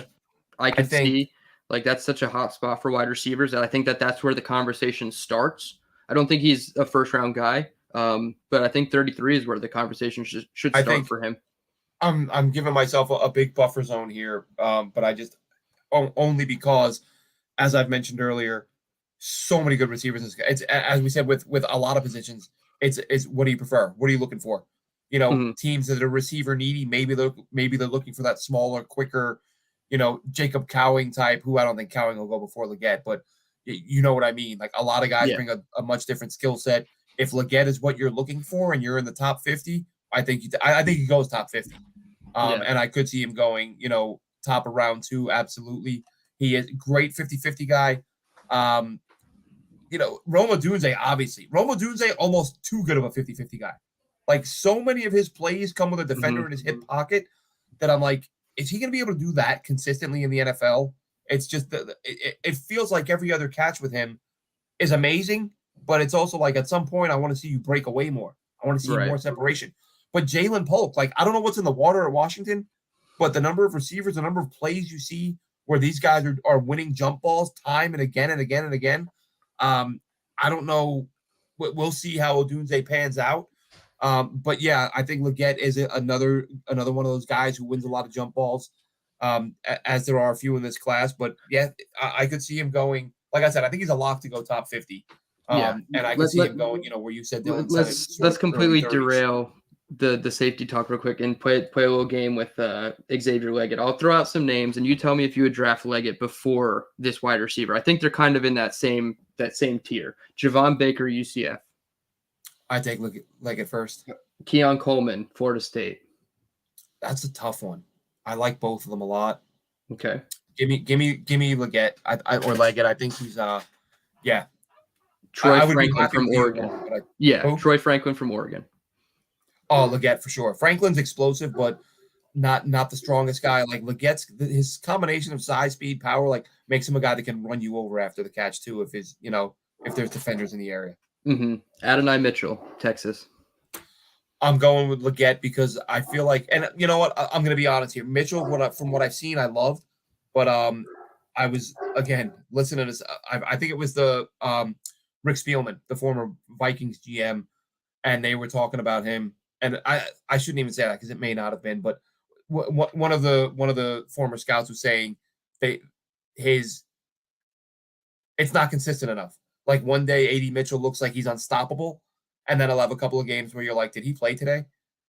I could see, like, that's such a hot spot for wide receivers that I think that's where the conversation starts. I don't think he's a first-round guy, but I think 33 is where the conversation should start for him. I'm giving myself a big buffer zone here, but I just only because, as I've mentioned earlier, so many good receivers. It's as we said with a lot of positions. It's what do you prefer? What are you looking for? Teams that are receiver needy. Maybe they're looking for that smaller, quicker, Jacob Cowing type. Who I don't think Cowing will go before Leggett, but you know what I mean. Like a lot of guys bring a much different skill set. If Leggett is what you're looking for and you're in the top 50, I think he goes top 50. And I could see him going, top of round 2. Absolutely. He is great 50-50 guy. Roma Odunze, Roma Odunze, almost too good of a 50-50 guy. Like so many of his plays come with a defender in his hip pocket that I'm like, is he going to be able to do that consistently in the NFL? It's just, it feels like every other catch with him is amazing, but it's also like at some point I want to see you break away more. I want to see more separation. But Jalen Polk, like I don't know what's in the water at Washington, but the number of receivers, the number of plays you see where these guys are winning jump balls time and again and again and again. I don't know. We'll see how Odunze pans out. But yeah, I think Leggett is another one of those guys who wins a lot of jump balls, as there are a few in this class. But yeah, I could see him going. Like I said, I think he's a lock to go top 50. And I could see him going. Where you said Dylan let's completely derail the safety talk real quick and play a little game with Xavier Leggett. I'll throw out some names and you tell me if you would draft Leggett before this wide receiver. I think they're kind of in that same tier. Javon Baker, UCF. I take Leggett first. Keon Coleman, Florida State. That's a tough one. I like both of them a lot. Okay. Give me Leggett. Or Leggett. I think he's Troy Franklin from Oregon. Troy Franklin from Oregon. Oh, Leggett for sure. Franklin's explosive, but not the strongest guy. Like Leggett's his combination of size, speed, power, like makes him a guy that can run you over after the catch too. If there's defenders in the area. Adonai Mitchell, Texas. I'm going with Leggett because I feel like, and you know what? I'm going to be honest here. Mitchell, from what I've seen, I loved, but I was again listening to this. I think it was the Rick Spielman, the former Vikings GM, and they were talking about him. And I shouldn't even say that because it may not have been, but one of the former scouts was saying it's not consistent enough. Like one day, AD Mitchell looks like he's unstoppable, and then I'll have a couple of games where you're like, did he play today?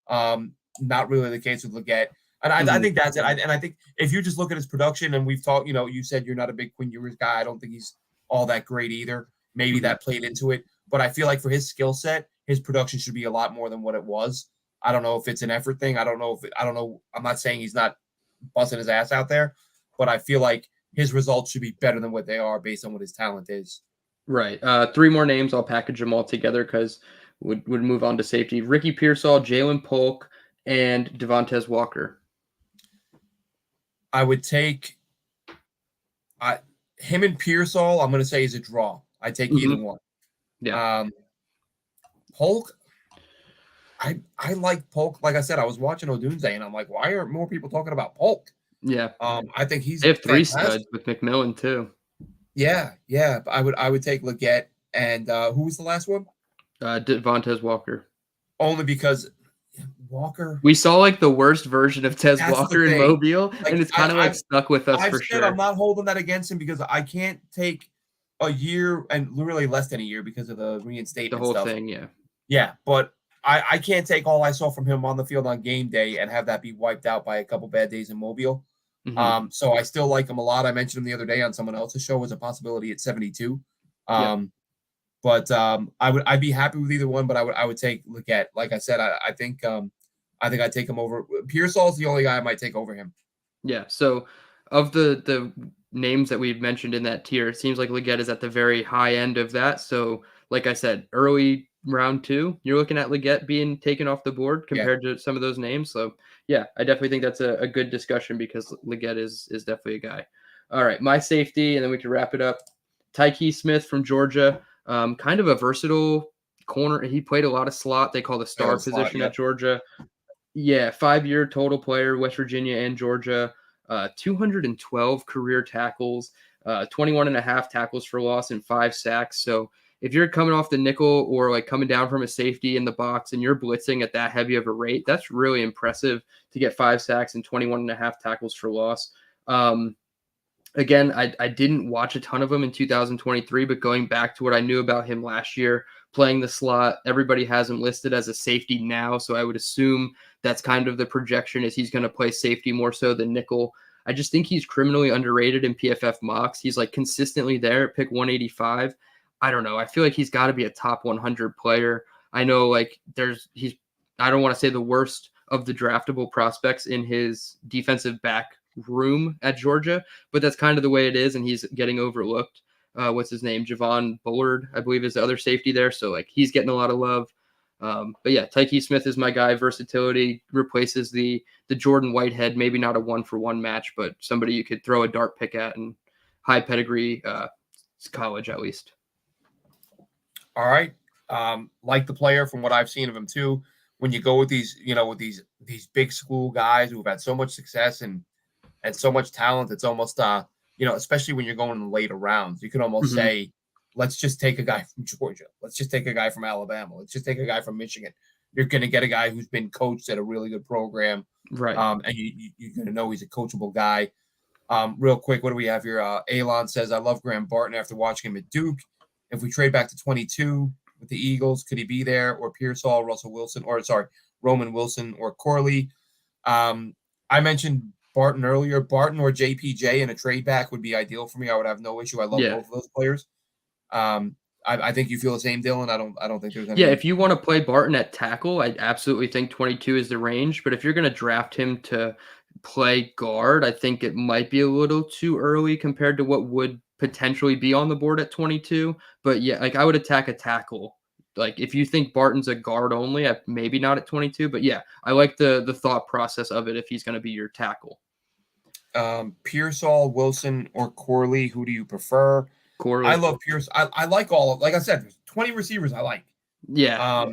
Not really the case with Leggett. And I think that's it. And I think if you just look at his production, and we've talked, you said you're not a big Quinn Ewers guy. I don't think he's all that great either. Maybe that played into it. But I feel like for his skill set, his production should be a lot more than what it was. I don't know if it's an effort thing. I don't know. I'm not saying he's not busting his ass out there, but I feel like his results should be better than what they are based on what his talent is. Right. 3 more names. I'll package them all together because would move on to safety. Ricky Pearsall, Jalen Polk, and Devontae Walker. I would take him and Pearsall. I'm going to say is a draw. I take either one. Yeah. Polk. I like Polk. Like I said, I was watching Odunze, and I'm like, why aren't more people talking about Polk? Yeah. I think they have 3 studs with McMillan too. Yeah. I would take Leggett, and who was the last one? Devontae Walker. Only because Walker. We saw like the worst version of Tez That's the Walker in thing. Mobile, Like, and it's kind of like stuck with us I've for said I'm sure. not holding that against him because I can't take a year and literally less than a year because of the The reinstatement whole stuff. thing, yeah. Yeah, but I can't take all I saw from him on the field on game day and have that be wiped out by a couple bad days in Mobile. Mhm. So I still like him a lot. I mentioned him the other day on someone else's show as a possibility at 72. Yep. But I'd be happy with either one, but I would take Leggett. Like I said, I think I'd take him over. Pearsall's the only guy I might take over him. Yeah. So of the names that we've mentioned in that tier, it seems like Leggett is at the very high end of that. So, like I said, early round 2, you're looking at Leggett being taken off the board Yeah. compared to some of those names. So, yeah, I definitely think that's a good discussion because Leggett is definitely a guy. All right, my safety, and then we can wrap it up. Tyke Smith from Georgia, kind of a versatile corner. He played a lot of slot. They call the star position at Georgia. Yeah, 5-year total player, West Virginia and Georgia, 212 career tackles, 21 and a half tackles for loss, and 5 sacks. So if you're coming off the nickel or like coming down from a safety in the box and you're blitzing at that heavy of a rate, that's really impressive to get 5 sacks and 21 and a half tackles for loss. Again, I didn't watch a ton of him in 2023, but going back to what I knew about him last year, playing the slot, everybody has him listed as a safety now. So I would assume that's kind of the projection is he's going to play safety more so than nickel. I just think he's criminally underrated in PFF mocks. He's like consistently there at pick 185. I don't know. I feel like he's got to be a top 100 player. I know like I don't want to say the worst of the draftable prospects in his defensive back room at Georgia, but that's kind of the way it is, and he's getting overlooked. What's his name? Javon Bullard, I believe, is the other safety there. So like he's getting a lot of love. But yeah, Tyke Smith is my guy. Versatility replaces the Jordan Whitehead. Maybe not a 1-for-1 match, but somebody you could throw a dart pick at and high pedigree college at least. All right. Like the player from what I've seen of him too. When you go with these, with these big school guys who've had so much success and so much talent, it's almost especially when you're going in the later rounds, you can almost say, let's just take a guy from Georgia. Let's just take a guy from Alabama. Let's just take a guy from Michigan. You're going to get a guy who's been coached at a really good program. Right. And you're going to know he's a coachable guy. Real quick, what do we have here? Alon says, I love Graham Barton after watching him at Duke. If we trade back to 22 with the Eagles, could he be there? Or Pearsall, Roman Wilson, or Corley? I mentioned Barton earlier. Barton or JPJ in a trade back would be ideal for me. I would have no issue. I love both of those players. I think you feel the same, Dylan. I don't think there's any. Yeah, if you want to play Barton at tackle, I absolutely think 22 is the range. But if you're going to draft him to play guard, I think it might be a little too early compared to what would potentially be on the board at 22. But yeah, like I would attack a tackle. Like if you think Barton's a guard only, maybe not at 22. But yeah, I like the thought process of it if he's going to be your tackle. Pearsall, Wilson, or Corley, who do you prefer? Corley. I love Pierce. I like all of, like I said, there's 20 receivers I like. Yeah.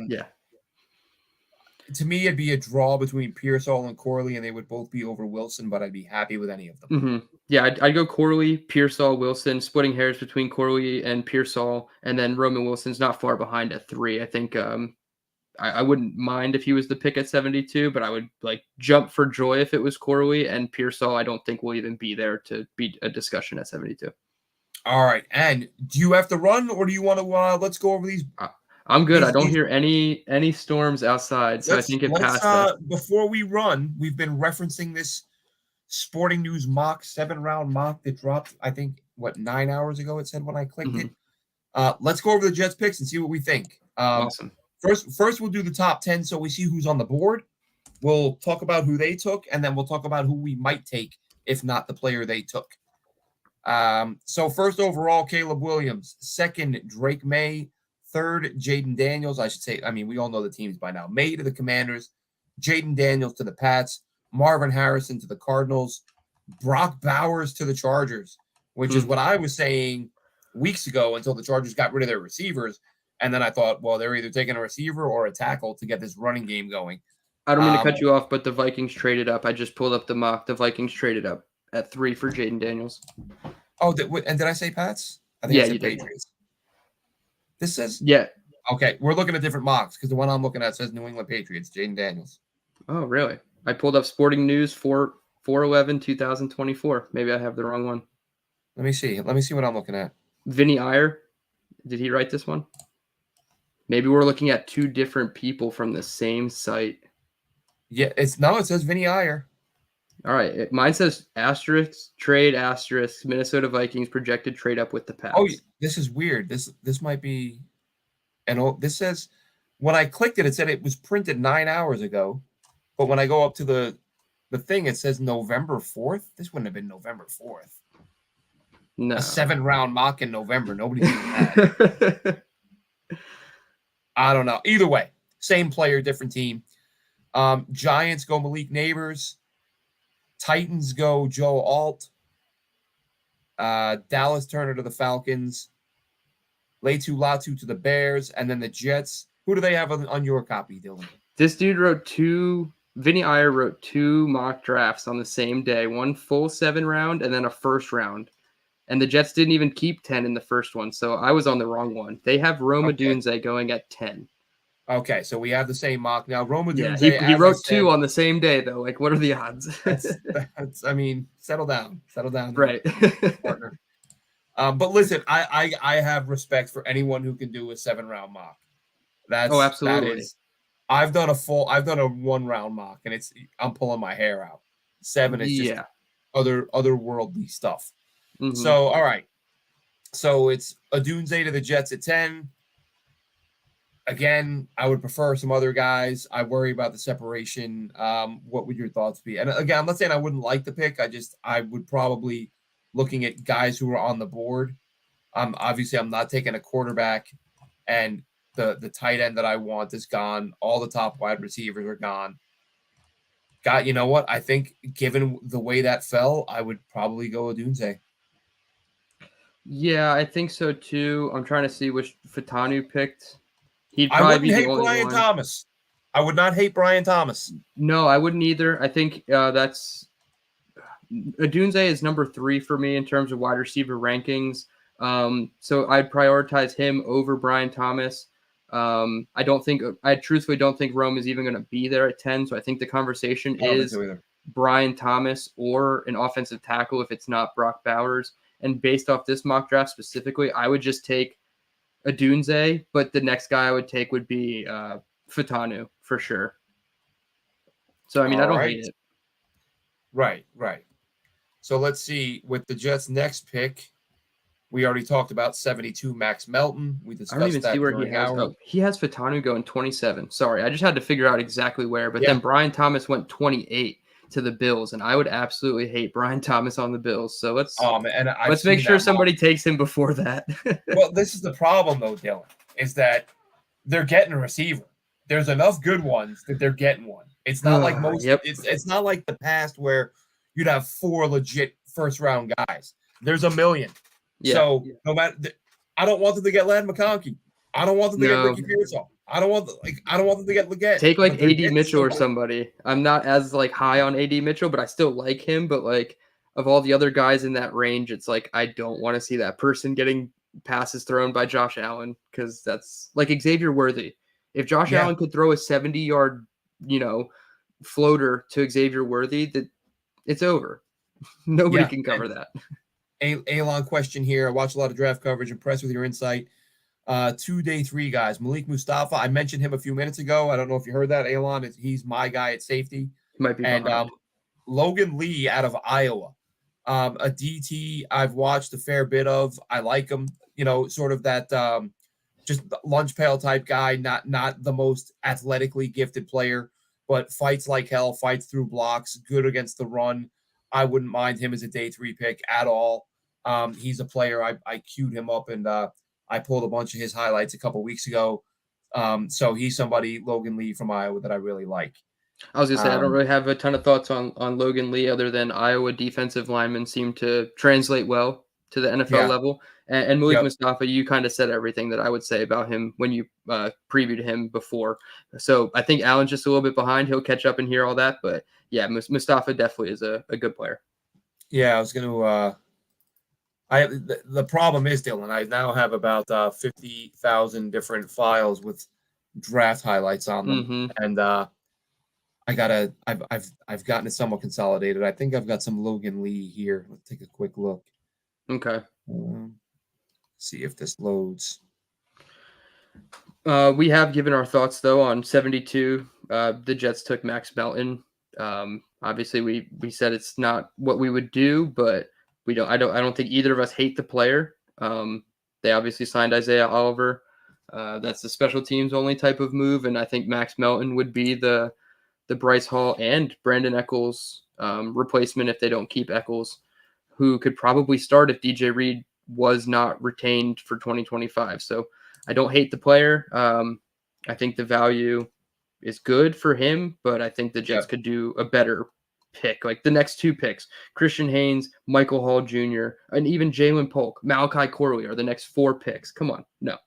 To me, it'd be a draw between Pearsall and Corley, and they would both be over Wilson, but I'd be happy with any of them. Yeah, I'd go Corley, Pearsall, Wilson, splitting hairs between Corley and Pearsall, and then Roman Wilson's not far behind at 3. I think I wouldn't mind if he was the pick at 72, but I would like jump for joy if it was Corley, and Pearsall I don't think will even be there to be a discussion at 72. All right, and do you have to run, or do you want to? Let's go over these. I'm good. I don't hear any storms outside, so I think it passed us. Before we run, we've been referencing this Sporting News mock 7-round mock that dropped. I think 9 hours ago. It said when I clicked it. Let's go over the Jets picks and see what we think. Awesome. First, we'll do the top 10 so we see who's on the board. We'll talk about who they took, and then we'll talk about who we might take if not the player they took. So first overall, Caleb Williams. Second, Drake May. Third, Jaden Daniels. I should say, we all know the teams by now. May to the Commanders, Jaden Daniels to the Pats, Marvin Harrison to the Cardinals, Brock Bowers to the Chargers, which is what I was saying weeks ago until the Chargers got rid of their receivers. And then I thought, well, they're either taking a receiver or a tackle to get this running game going. I don't mean to cut you off, but the Vikings traded up. I just pulled up the mock. The Vikings traded up at 3 for Jaden Daniels. Oh, and did I say Pats? I think I said Patriots. This says? Yeah. Okay, we're looking at different mocks because the one I'm looking at says New England Patriots, Jaden Daniels. Oh, really? I pulled up Sporting News 4/11/2024. Maybe I have the wrong one. Let me see. Let me see what I'm looking at. Vinny Iyer. Did he write this one? Maybe we're looking at two different people from the same site. Yeah, it says Vinny Iyer. All right. Mine says asterisk trade asterisk Minnesota Vikings projected trade up with the Pats. Oh, this is weird. This might be this says when I clicked it, it said it was printed 9 hours ago. But when I go up to the thing, it says November 4th. This wouldn't have been November 4th. No. A 7-round mock in November. Nobody's doing that. I don't know. Either way, same player, different team. Giants go Malik Neighbors. Titans go Joe Alt. Dallas Turner to the Falcons. Latu Latu to the Bears. And then the Jets. Who do they have on your copy, Dylan? This dude Vinny Iyer wrote 2 mock drafts on the same day. One full 7-round and then a first round. And the Jets didn't even keep 10 in the first one. So I was on the wrong one. They have Roma Dunze going at 10. Okay, so we have the same mock now. Roma Dunze. He wrote 2 on the same day, though. Like, what are the odds? I mean, settle down, right, partner. But listen, I have respect for anyone who can do a 7-round mock. Absolutely. That is. I've done a 1-round mock, and I'm pulling my hair out. 7 is just otherworldly stuff. Mm-hmm. So all right, so it's Odunze to the Jets at 10. Again, I would prefer some other guys. I worry about the separation. What would your thoughts be? And again, I'm not saying I wouldn't like the pick. I would probably looking at guys who are on the board. Obviously, I'm not taking a quarterback, and the tight end that I want is gone. All the top wide receivers are gone. You know what? I think given the way that fell, I would probably go Odunze. Yeah, I think so too. I'm trying to see which Fatanu picked. He'd probably be the only Brian Thomas. I would not hate Brian Thomas. No, I wouldn't either. I think that's Odunze is number 3 for me in terms of wide receiver rankings. So I'd prioritize him over Brian Thomas. I truthfully don't think Rome is even going to be there at 10. So I think the conversation is Brian Thomas or an offensive tackle if it's not Brock Bowers. And based off this mock draft specifically, I would just take Odunze, but the next guy I would take would be Fatanu for sure. So, I mean, I don't hate it. Right. So let's see. With the Jets' next pick, we already talked about 72 Max Melton. We discussed that. I don't even see where he has. Oh, he has Fatanu going 27. Sorry, I just had to figure out exactly where. But then Brian Thomas went 28 to the Bills, and I would absolutely hate Brian Thomas on the Bills. So let's make sure somebody takes him before that. Well, this is the problem, though, Dylan, is that they're getting a receiver. There's enough good ones that they're getting one. It's not like most. It's not like the past where you'd have 4 legit first-round guys. There's a million. Yeah. So no matter, I don't want them to get Ladd McConkey. I don't want them to get Ricky Pearsall. I don't want them to get Leggett. Take like AD Mitchell or somebody. I'm not as like high on AD Mitchell, but I still like him. But like of all the other guys in that range, it's like I don't want to see that person getting passes thrown by Josh Allen because that's like Xavier Worthy. If Josh Allen could throw a 70-yard, floater to Xavier Worthy, that it's over. Nobody can cover that. Elon question here. I watch a lot of draft coverage. Impressed with your insight. 2 day 3 guys. Malik Mustafa. I mentioned him a few minutes ago. I don't know if you heard that, Elon. He's my guy at safety. Might be. And Logan Lee out of Iowa. A DT I've watched a fair bit of. I like him. Sort of that just lunch pail type guy. Not the most athletically gifted player, but fights like hell. Fights through blocks. Good against the run. I wouldn't mind him as a day 3 pick at all. He's a player. I queued him up and I pulled a bunch of his highlights a couple weeks ago. So he's somebody, Logan Lee from Iowa, that I really like. I was going to say, I don't really have a ton of thoughts on Logan Lee other than Iowa defensive linemen seem to translate well to the NFL level. And Malik Mustafa, you kind of said everything that I would say about him when you previewed him before. So I think Allen's just a little bit behind. He'll catch up and hear all that. But yeah, Mustafa definitely is a good player. Yeah, I was going to the problem is, Dylan, I now have about 50,000 different files with draft highlights on them. Mm-hmm. And I've gotten it somewhat consolidated. I think I've got some Logan Lee here. Let's take a quick look. Okay. See if this loads. We have given our thoughts though on 72. The Jets took Max Melton. Obviously, we said it's not what we would do, but I don't think either of us hate the player. They obviously signed Isaiah Oliver. That's the special teams only type of move, and I think Max Melton would be the Bryce Hall and Brandon Eccles replacement if they don't keep Eccles, who could probably start if DJ Reed was not retained for 2025. So I don't hate the player. I think the value is good for him, but I think the Jets could do a better pick. Like the next 2 picks, Christian Haynes, Michael Hall Jr., and even Jalen Polk, Malachi Corley are the next 4 picks. Come on. No.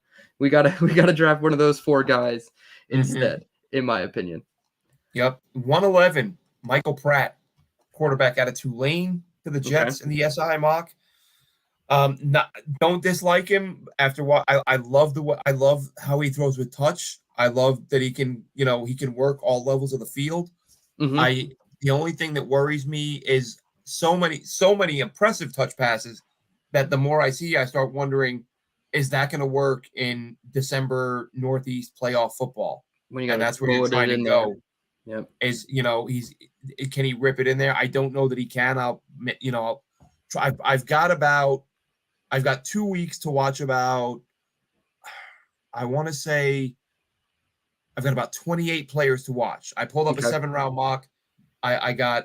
We gotta draft one of those 4 guys instead, in my opinion. Yep. 111, Michael Pratt, quarterback out of Tulane to the Jets in the SI mock. Don't dislike him after what I love how he throws with touch. I love that he can work all levels of the field. The only thing that worries me is so many impressive touch passes that the more I see, I start wondering, is that going to work in December Northeast playoff football? And that's where you're trying to go. Yep. Can he rip it in there? I don't know that he can. I'll try. I've got 2 weeks to watch about, I want to say I've got about 28 players to watch. I pulled up a 7-round mock. I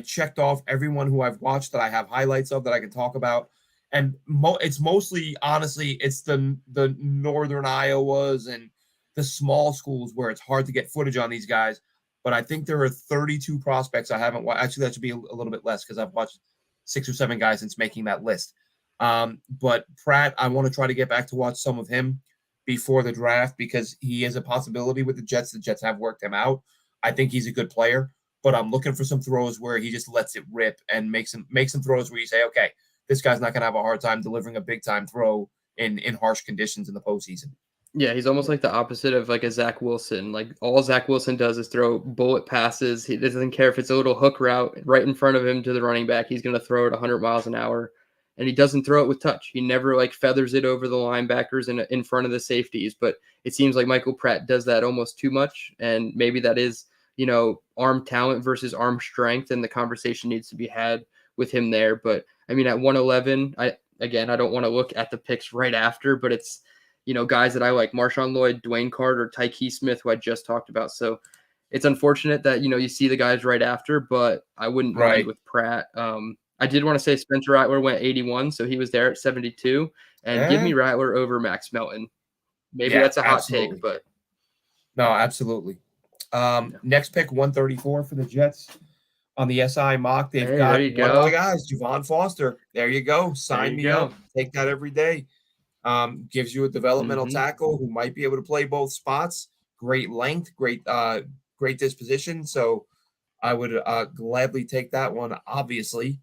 checked off everyone who I've watched that I have highlights of that I can talk about. And it's mostly, honestly, it's the northern Iowas and the small schools where it's hard to get footage on these guys. But I think there are 32 prospects I haven't watched. Actually, that should be a little bit less because I've watched 6 or 7 guys since making that list. But Pratt, I want to try to get back to watch some of him before the draft because he is a possibility with the Jets. The Jets have worked him out. I think he's a good player, but I'm looking for some throws where he just lets it rip and makes some throws where you say, okay, this guy's not going to have a hard time delivering a big time throw in harsh conditions in the postseason. Yeah, he's almost like the opposite of like a Zach Wilson. Like all Zach Wilson does is throw bullet passes. He doesn't care if it's a little hook route right in front of him to the running back. He's going to throw it 100 miles an hour. And he doesn't throw it with touch. He never like feathers it over the linebackers in front of the safeties. But it seems like Michael Pratt does that almost too much. And maybe that is, arm talent versus arm strength. And the conversation needs to be had with him there. But I mean, at 111, I don't want to look at the picks right after, but it's, guys that I like, Marshawn Lloyd, Dwayne Carter, Tyke Smith, who I just talked about. So it's unfortunate that, you see the guys right after, but I wouldn't mind with Pratt. I did want to say Spencer Rattler went 81, so he was there at 72. And give me Rattler over Max Melton. Maybe that's a hot take, but. No, absolutely. Next pick, 134 for the Jets on the SI mock. They've got one of my guys, Javon Foster. There you go. Sign me up. Take that every day. Gives you a developmental tackle who might be able to play both spots. Great length, great disposition. So I would gladly take that one, obviously.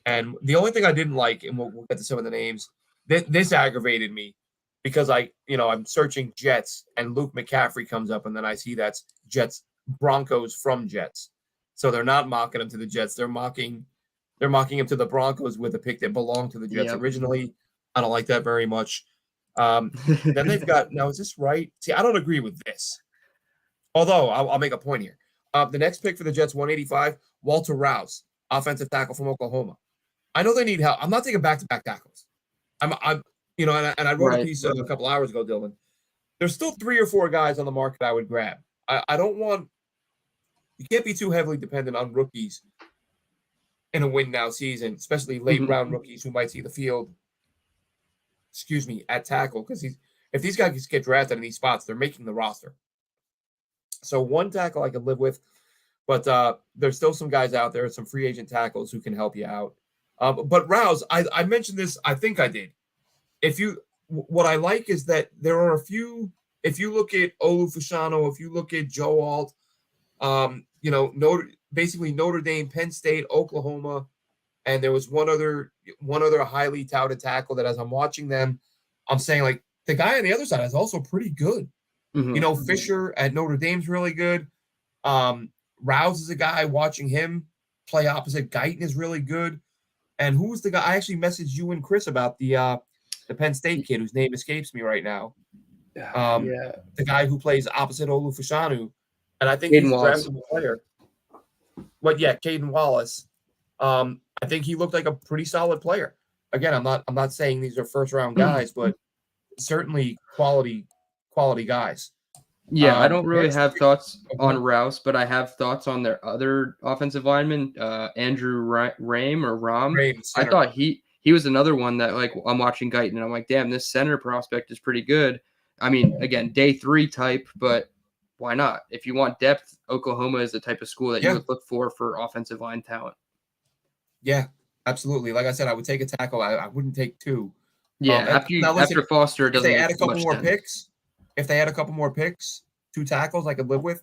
And the only thing I didn't like, and we'll get to some of the names, this aggravated me because I'm searching Jets and Luke McCaffrey comes up and then I see that's Jets Broncos from Jets. So they're not mocking him to the Jets. They're mocking him to the Broncos with a pick that belonged to the Jets originally. I don't like that very much. Then they've got, now is this right? See, I don't agree with this. Although I'll make a point here. The next pick for the Jets, 185, Walter Rouse, offensive tackle from Oklahoma. I know they need help. I'm not taking back-to-back tackles. And I wrote a piece a couple hours ago, Dylan. There's still 3 or 4 guys on the market I would grab. I don't want – you can't be too heavily dependent on rookies in a win-now season, especially late-round rookies who might see the field, at tackle. Because if these guys get drafted in these spots, they're making the roster. So one tackle I could live with, but there's still some guys out there, some free agent tackles who can help you out. But Rouse, I mentioned this, I think I did. What I like is that there are a few, if you look at Olu Fashanu, if you look at Joe Alt, Notre Dame, Penn State, Oklahoma, and there was one other highly touted tackle that as I'm watching them, I'm saying like the guy on the other side is also pretty good. Fisher at Notre Dame's really good. Rouse is a guy, watching him play opposite Guyton is really good. And who's the guy? I actually messaged you and Chris about the Penn State kid whose name escapes me right now. Yeah. The guy who plays opposite Olu Fashanu, and I think Caden he's a Wallace. draftable player. But yeah, Caden Wallace. I think he looked like a pretty solid player. Again, I'm not saying these are first round guys, but certainly quality guys. Yeah, I don't really Next, have thoughts on Rouse, but I have thoughts on their other offensive lineman, Andrew Rame or Ram. I thought he was another one that, like, I'm watching Guyton and I'm like, damn, this center prospect is pretty good. I mean, again, day 3 type, but why not? If you want depth, Oklahoma is the type of school that you would look for offensive line talent. Yeah, absolutely. Like I said, I would take a tackle. I wouldn't take 2. Yeah, after Foster, it doesn't if they make add a couple much more sense. picks, if they add a couple more picks, 2 tackles I could live with.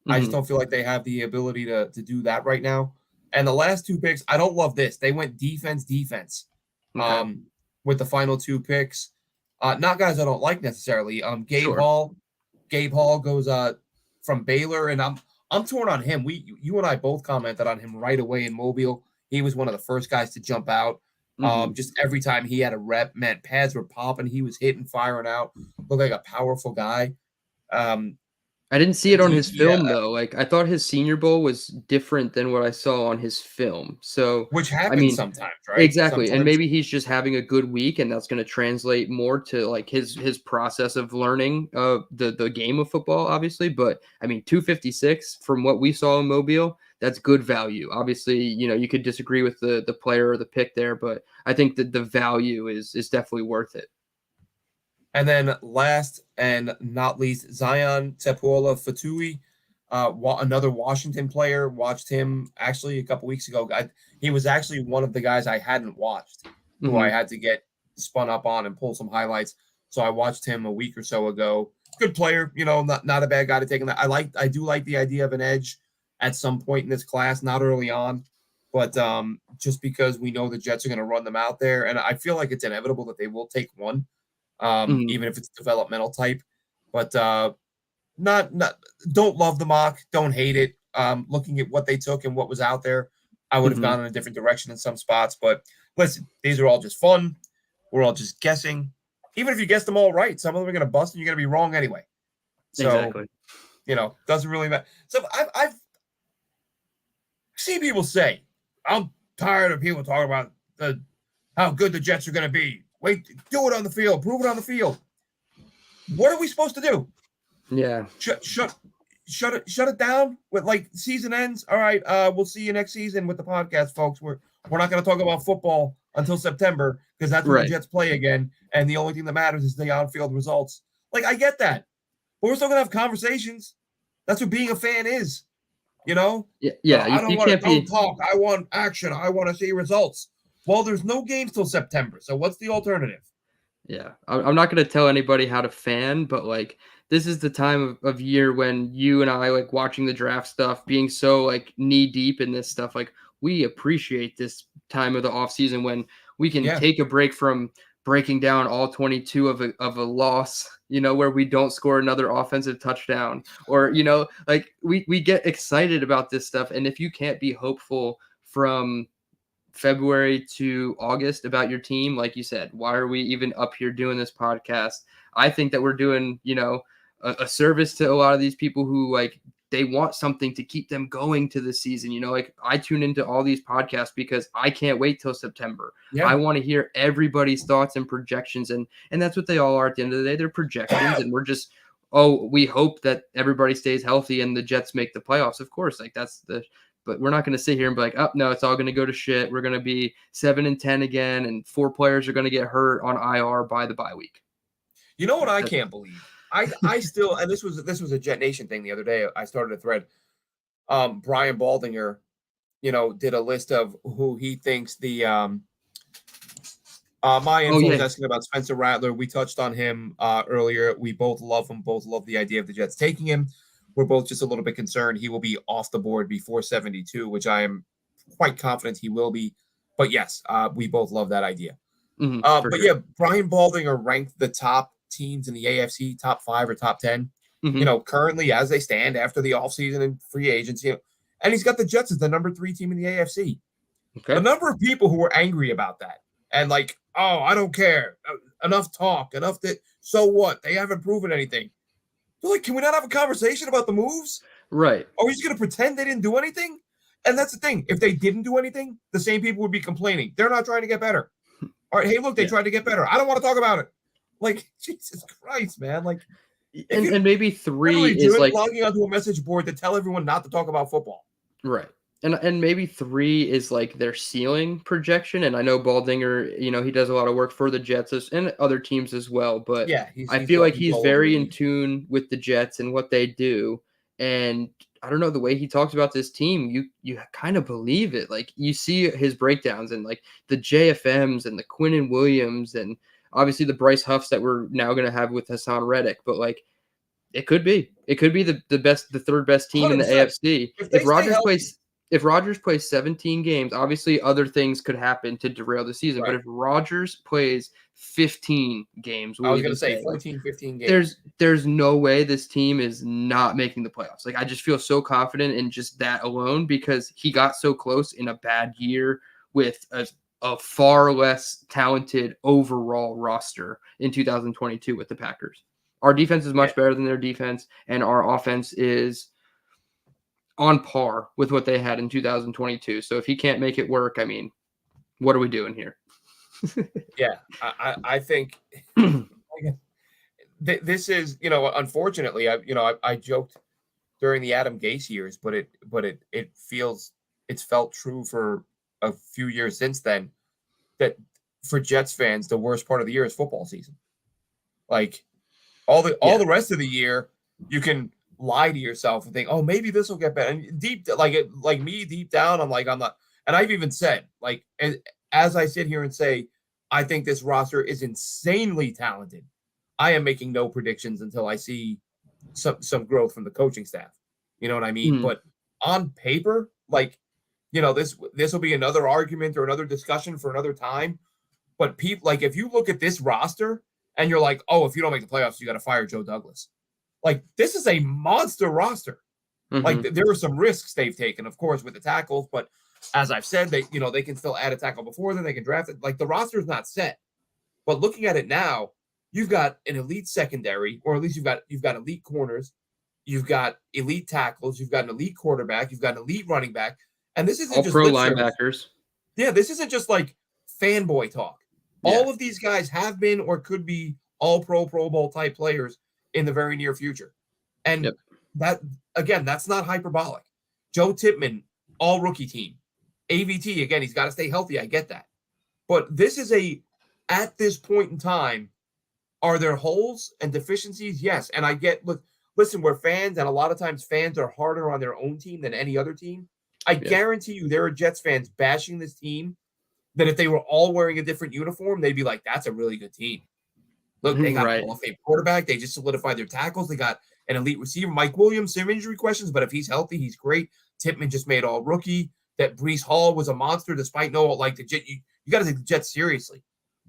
I just don't feel like they have the ability to do that right now. And the last 2 picks, I don't love this. They went defense. Okay. With the final 2 picks. Not guys I don't like necessarily. Gabe Hall goes from Baylor, and I'm torn on him. You and I both commented on him right away in Mobile. He was one of the first guys to jump out. Just every time he had a rep, man, pads were popping. He was hitting, firing out. Looked like a powerful guy. I didn't see it on his film though. Like, I thought his Senior Bowl was different than what I saw on his film. So, which happens I mean, sometimes, right? Exactly. Sometimes. And maybe he's just having a good week, and that's going to translate more to like his process of learning the game of football, obviously. But I mean, 256 from what we saw in Mobile, that's good value. Obviously, you could disagree with the player or the pick there, but I think that the value is definitely worth it. And then last and not least, Zion Tepuola Fatui, another Washington player. Watched him actually a couple weeks ago. He was actually one of the guys I hadn't watched, who I had to get spun up on and pull some highlights. So I watched him a week or so ago. Good player, not a bad guy to take him. I do like the idea of an edge at some point in this class, not early on, but just because we know the Jets are going to run them out there, and I feel like it's inevitable that they will take one. Even if it's developmental type, but not don't love the mock, don't hate it. Looking at what they took and what was out there, I would have gone in a different direction in some spots. But listen, these are all just fun. We're all just guessing. Even if you guess them all right, some of them are going to bust and you're going to be wrong anyway. So, exactly. Doesn't really matter. So I've seen people say, I'm tired of people talking about how good the Jets are going to be. Wait, do it on the field. Prove it on the field. What are we supposed to do? Yeah. Shut it down with like season ends. All right, we'll see you next season with the podcast, folks. We're not going to talk about football until September because that's when the Jets play again, and the only thing that matters is the on-field results. Like, I get that, but we're still going to have conversations. That's what being a fan is, Yeah. I don't talk. I want action. I want to see results. Well, there's no games till September, so what's the alternative? Yeah, I'm not going to tell anybody how to fan, but like this is the time of year when you and I like watching the draft stuff, being so like knee deep in this stuff. Like, we appreciate this time of the off season when we can take a break from breaking down all 22 of a loss, where we don't score another offensive touchdown, or like we get excited about this stuff. And if you can't be hopeful from February to August about your team, like you said, why are we even up here doing this podcast? I think that we're doing, a service to a lot of these people who like they want something to keep them going to the season. Like I tune into all these podcasts because I can't wait till September. Yeah. I want to hear everybody's thoughts and projections, and that's what they all are at the end of the day. They're projections, and we're just we hope that everybody stays healthy and the Jets make the playoffs. Of course, like but we're not going to sit here and be like, oh, no, it's all going to go to shit. We're going to be 7-10 again, and 4 players are going to get hurt on IR by the bye week. You know what I can't believe? I still, and this was a JetNation thing the other day. I started a thread. Brian Baldinger, did a list of who he thinks the my info is asking about Spencer Rattler. We touched on him earlier. We both love him. Both love the idea of the Jets taking him. We're both just a little bit concerned he will be off the board before 72, which I am quite confident he will be. But yes, we both love that idea. But yeah, Brian Baldinger ranked the top teams in the AFC, top 5 or top 10. Currently as they stand after the offseason and free agency. and he's got the Jets as the number 3 team in the AFC. Okay. The number of people who were angry about that and like, oh, I don't care. Enough talk. Enough that. So what? They haven't proven anything. They're like, can we not have a conversation about the moves? Right. Are we just going to pretend they didn't do anything? And that's the thing. If they didn't do anything, the same people would be complaining. They're not trying to get better. All right, hey, look, they tried to get better. I don't want to talk about it. Like, Jesus Christ, man. Like, and maybe 3 is like logging onto a message board to tell everyone not to talk about football. Right. And maybe 3 is like their ceiling projection. And I know Baldinger, he does a lot of work for the Jets and other teams as well. But yeah, I feel like he's very in tune with the Jets and what they do. And I don't know, the way he talks about this team, you kind of believe it. Like you see his breakdowns and like the JFMs and the Quinnen Williams and obviously the Bryce Huffs that we're now going to have with Hassan Reddick. But like it could be the third best team in the 100%. AFC. If Rodgers plays 17 games, obviously other things could happen to derail the season. Right. But if Rodgers plays 15 games, I was going to say 14, 15 games. There's no way this team is not making the playoffs. Like I just feel so confident in just that alone because he got so close in a bad year with a far less talented overall roster in 2022 with the Packers. Our defense is much better than their defense, and our offense is on par with what they had in 2022. So if he can't make it work, I mean, what are we doing here? Yeah, I think this is, unfortunately, I joked during the Adam Gase years, but it's felt true for a few years since then that for Jets fans, the worst part of the year is football season. Like all the rest of the year, you can lie to yourself and think, oh, maybe this will get better. And deep down, I'm not. And I've even said, like, as I sit here and say, I think this roster is insanely talented. I am making no predictions until I see some growth from the coaching staff. You know what I mean? But on paper, like, this will be another argument or another discussion for another time. But people, like, if you look at this roster and you're like, oh, if you don't make the playoffs, you got to fire Joe Douglas. Like, this is a monster roster. Like, there are some risks they've taken, of course, with the tackles. But as I've said, they can still add a tackle before then. They can draft it. Like, the roster is not set. But looking at it now, you've got an elite secondary, or at least you've got elite corners. You've got elite tackles. You've got an elite quarterback. You've got an elite running back. And this isn't all just pro linebackers. Yeah, this isn't just like fanboy talk. Yeah. All of these guys have been or could be all Pro Bowl type players in the very near future. And that, again, that's not hyperbolic. Joe Tippmann, all rookie team. AVT, again, he's got to stay healthy. I get that. But this is at this point in time, are there holes and deficiencies? Yes. And I get, listen, we're fans, and a lot of times fans are harder on their own team than any other team. I guarantee you there are Jets fans bashing this team that if they were all wearing a different uniform, they'd be like, that's a really good team. Look, they got a Hall of Fame quarterback. They just solidified their tackles. They got an elite receiver. Mike Williams, some injury questions, but if he's healthy, he's great. Tippmann just made all rookie. That Breece Hall was a monster despite the Jet. You got to take the Jets seriously.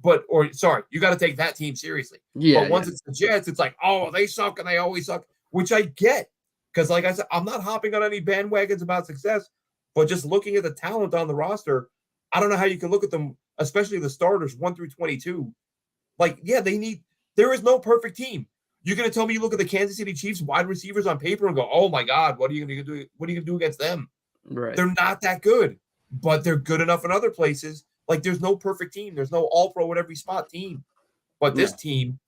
You got to take that team seriously. Yeah. But once it's the Jets, it's like, oh, they suck and they always suck, which I get. Because like I said, I'm not hopping on any bandwagons about success, but just looking at the talent on the roster, I don't know how you can look at them, especially the starters 1 through 22. Like, yeah, there is no perfect team. You're going to tell me you look at the Kansas City Chiefs wide receivers on paper and go, oh my God, what are you going to do? What are you going to do against them? Right. They're not that good, but they're good enough in other places. Like, there's no perfect team. There's no all pro at every spot team. But this team,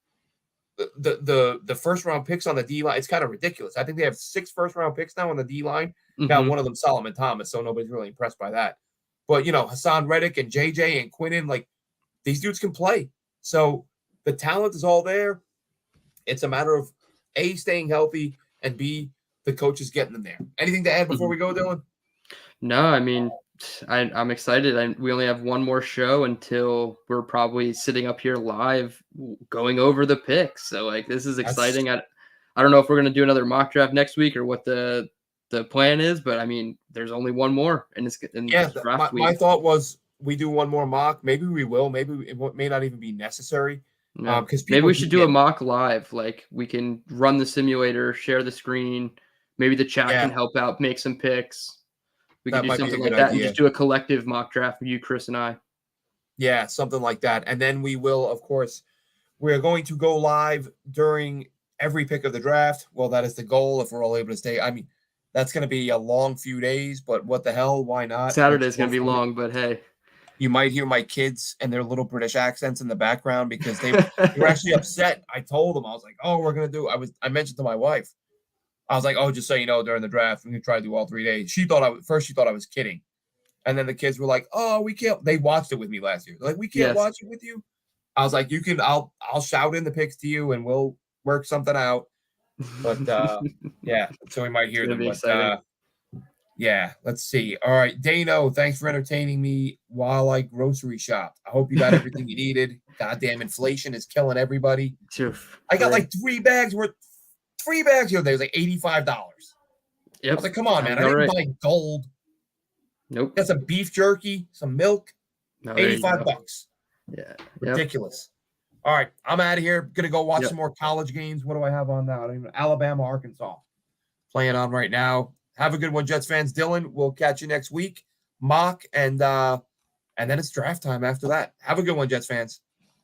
the first round picks on the D line, it's kind of ridiculous. I think they have 6 first round picks now on the D line. Now, one of them, Solomon Thomas, so nobody's really impressed by that. But, Hassan Reddick and JJ and Quinnen, like, these dudes can play. So the talent is all there. It's a matter of A, staying healthy, and B, the coaches getting them there. Anything to add before we go, Dylan? No, I mean, I'm excited. We only have one more show until we're probably sitting up here live going over the picks. So, like, this is exciting. I don't know if we're going to do another mock draft next week or what the plan is, but, I mean, there's only one more. And it's draft week. My thought was we do one more mock. Maybe we will. Maybe it may not even be necessary. Because maybe we should do a mock live. Like, we can run the simulator, share the screen. Maybe the chat can help out, make some picks. We That could do might be a something good like that and idea. just do a collective mock draft for you, Chris, and I. Yeah, something like that. And then we will, of course, we're going to go live during every pick of the draft. Well, that is the goal if we're all able to stay. I mean, that's going to be a long few days, but what the hell? Why not? Saturday's going to be long, but hey. You might hear my kids and their little British accents in the background because they were actually upset. I told them, I was like, oh, we're going to do, I mentioned to my wife, I was like, oh, just so you know, during the draft, we're going to try to do all 3 days. She thought I was kidding. And then the kids were like, oh, we can't. They watched it with me last year. They're like, we can't watch it with you. I was like, you can, I'll shout in the picks to you and we'll work something out. But yeah, so we might hear them. Be but exciting. yeah, let's see. All right, Dano, thanks for entertaining me while I grocery shopped. I hope you got everything you needed. Goddamn inflation is killing everybody. I got like 3 bags worth, 3 bags the other day. It was like $85. Yep. I was like, come on, man. I didn't buy gold. Nope. Got some beef jerky, some milk, No, $85. Yeah. Ridiculous. All right, I'm out of here. Gonna go watch some more college games. What do I have on now? I don't even know. Alabama, Arkansas. Playing on right now. Have a good one, Jets fans. Dylan, we'll catch you next week. Mock and then it's draft time after that. Have a good one, Jets fans.